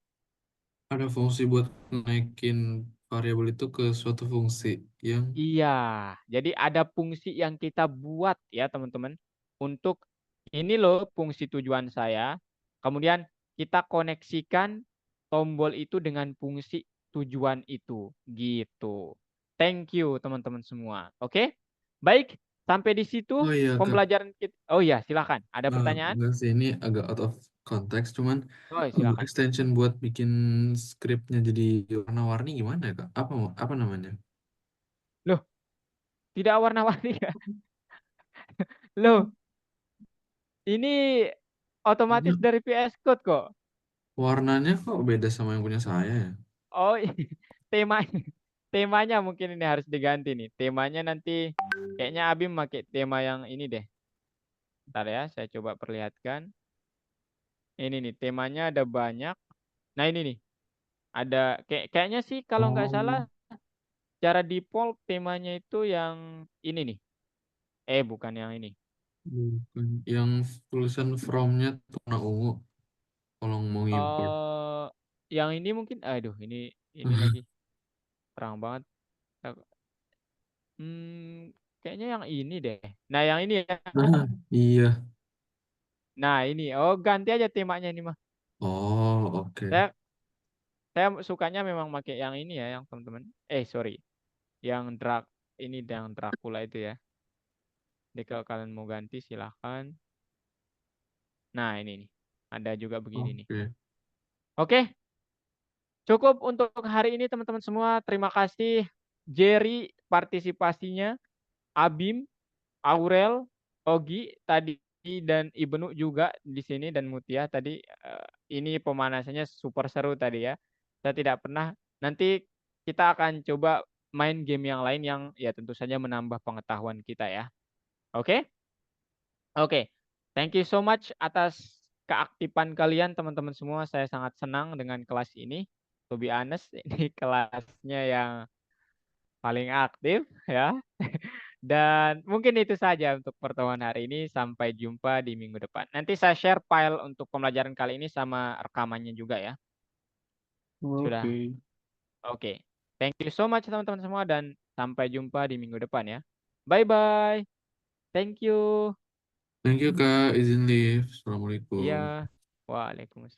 Ada fungsi buat naikin variabel itu ke suatu fungsi yang Iya, jadi ada fungsi yang kita buat ya teman-teman. Untuk ini loh fungsi tujuan saya. Kemudian kita koneksikan tombol itu dengan fungsi tujuan itu. Gitu. Thank you teman-teman semua. Oke? Baik, sampai di situ oh iya Kak, pembelajaran kita. Oh iya, silakan. Ada pertanyaan? enggak sih ini agak out of context, cuman Oh, silakan. extension buat bikin scriptnya jadi warna-warni gimana ya Kak? Apa namanya? Loh, tidak warna-warni ya? Loh, ini otomatis Ini dari VS Code kok. warnanya kok beda sama yang punya saya ya? Oh, temanya temanya mungkin ini harus diganti nih. Temanya nanti kayaknya Abim pakai tema yang ini deh. Bentar ya, saya coba perlihatkan. Ini nih, temanya ada banyak. Nah, ini nih. Ada kayaknya sih kalau nggak salah Oh, cara default temanya itu yang ini nih. Bukan yang ini. bukan. Yang tulisan from-nya tuh warna ungu kalau mau import. Yang ini mungkin aduh, ini lagi terang banget. Kayaknya yang ini deh. Nah, yang ini ya. Nah, iya. Nah, ini. Oh, ganti aja temanya ini mah. Oh, oke. Saya saya sukanya memang pakai yang ini ya, yang teman-teman. Sorry. Yang ini yang Dracula itu ya. Jadi kalau kalian mau ganti silahkan. Nah, ini nih. Ada juga begini nih. Oke. Oke, cukup untuk hari ini teman-teman semua. Terima kasih Jerry partisipasinya, Abim, Aurel, Ogi tadi dan Ibnu juga di sini dan Mutia tadi ini pemanasannya super seru tadi ya. Saya tidak pernah nanti kita akan coba main game yang lain yang ya tentu saja menambah pengetahuan kita ya. Oke? Oke. Thank you so much atas keaktifan kalian teman-teman semua. Saya sangat senang dengan kelas ini. To be honest, ini kelasnya yang paling aktif ya. Dan mungkin itu saja untuk pertemuan hari ini. Sampai jumpa di minggu depan. Nanti saya share file untuk pembelajaran kali ini sama rekamannya juga ya. Sudah. oke. Oke. Thank you so much teman-teman semua dan sampai jumpa di minggu depan ya. Bye-bye. Thank you. Thank you Kak, izin leave. Assalamualaikum. Iya. Waalaikumsalam.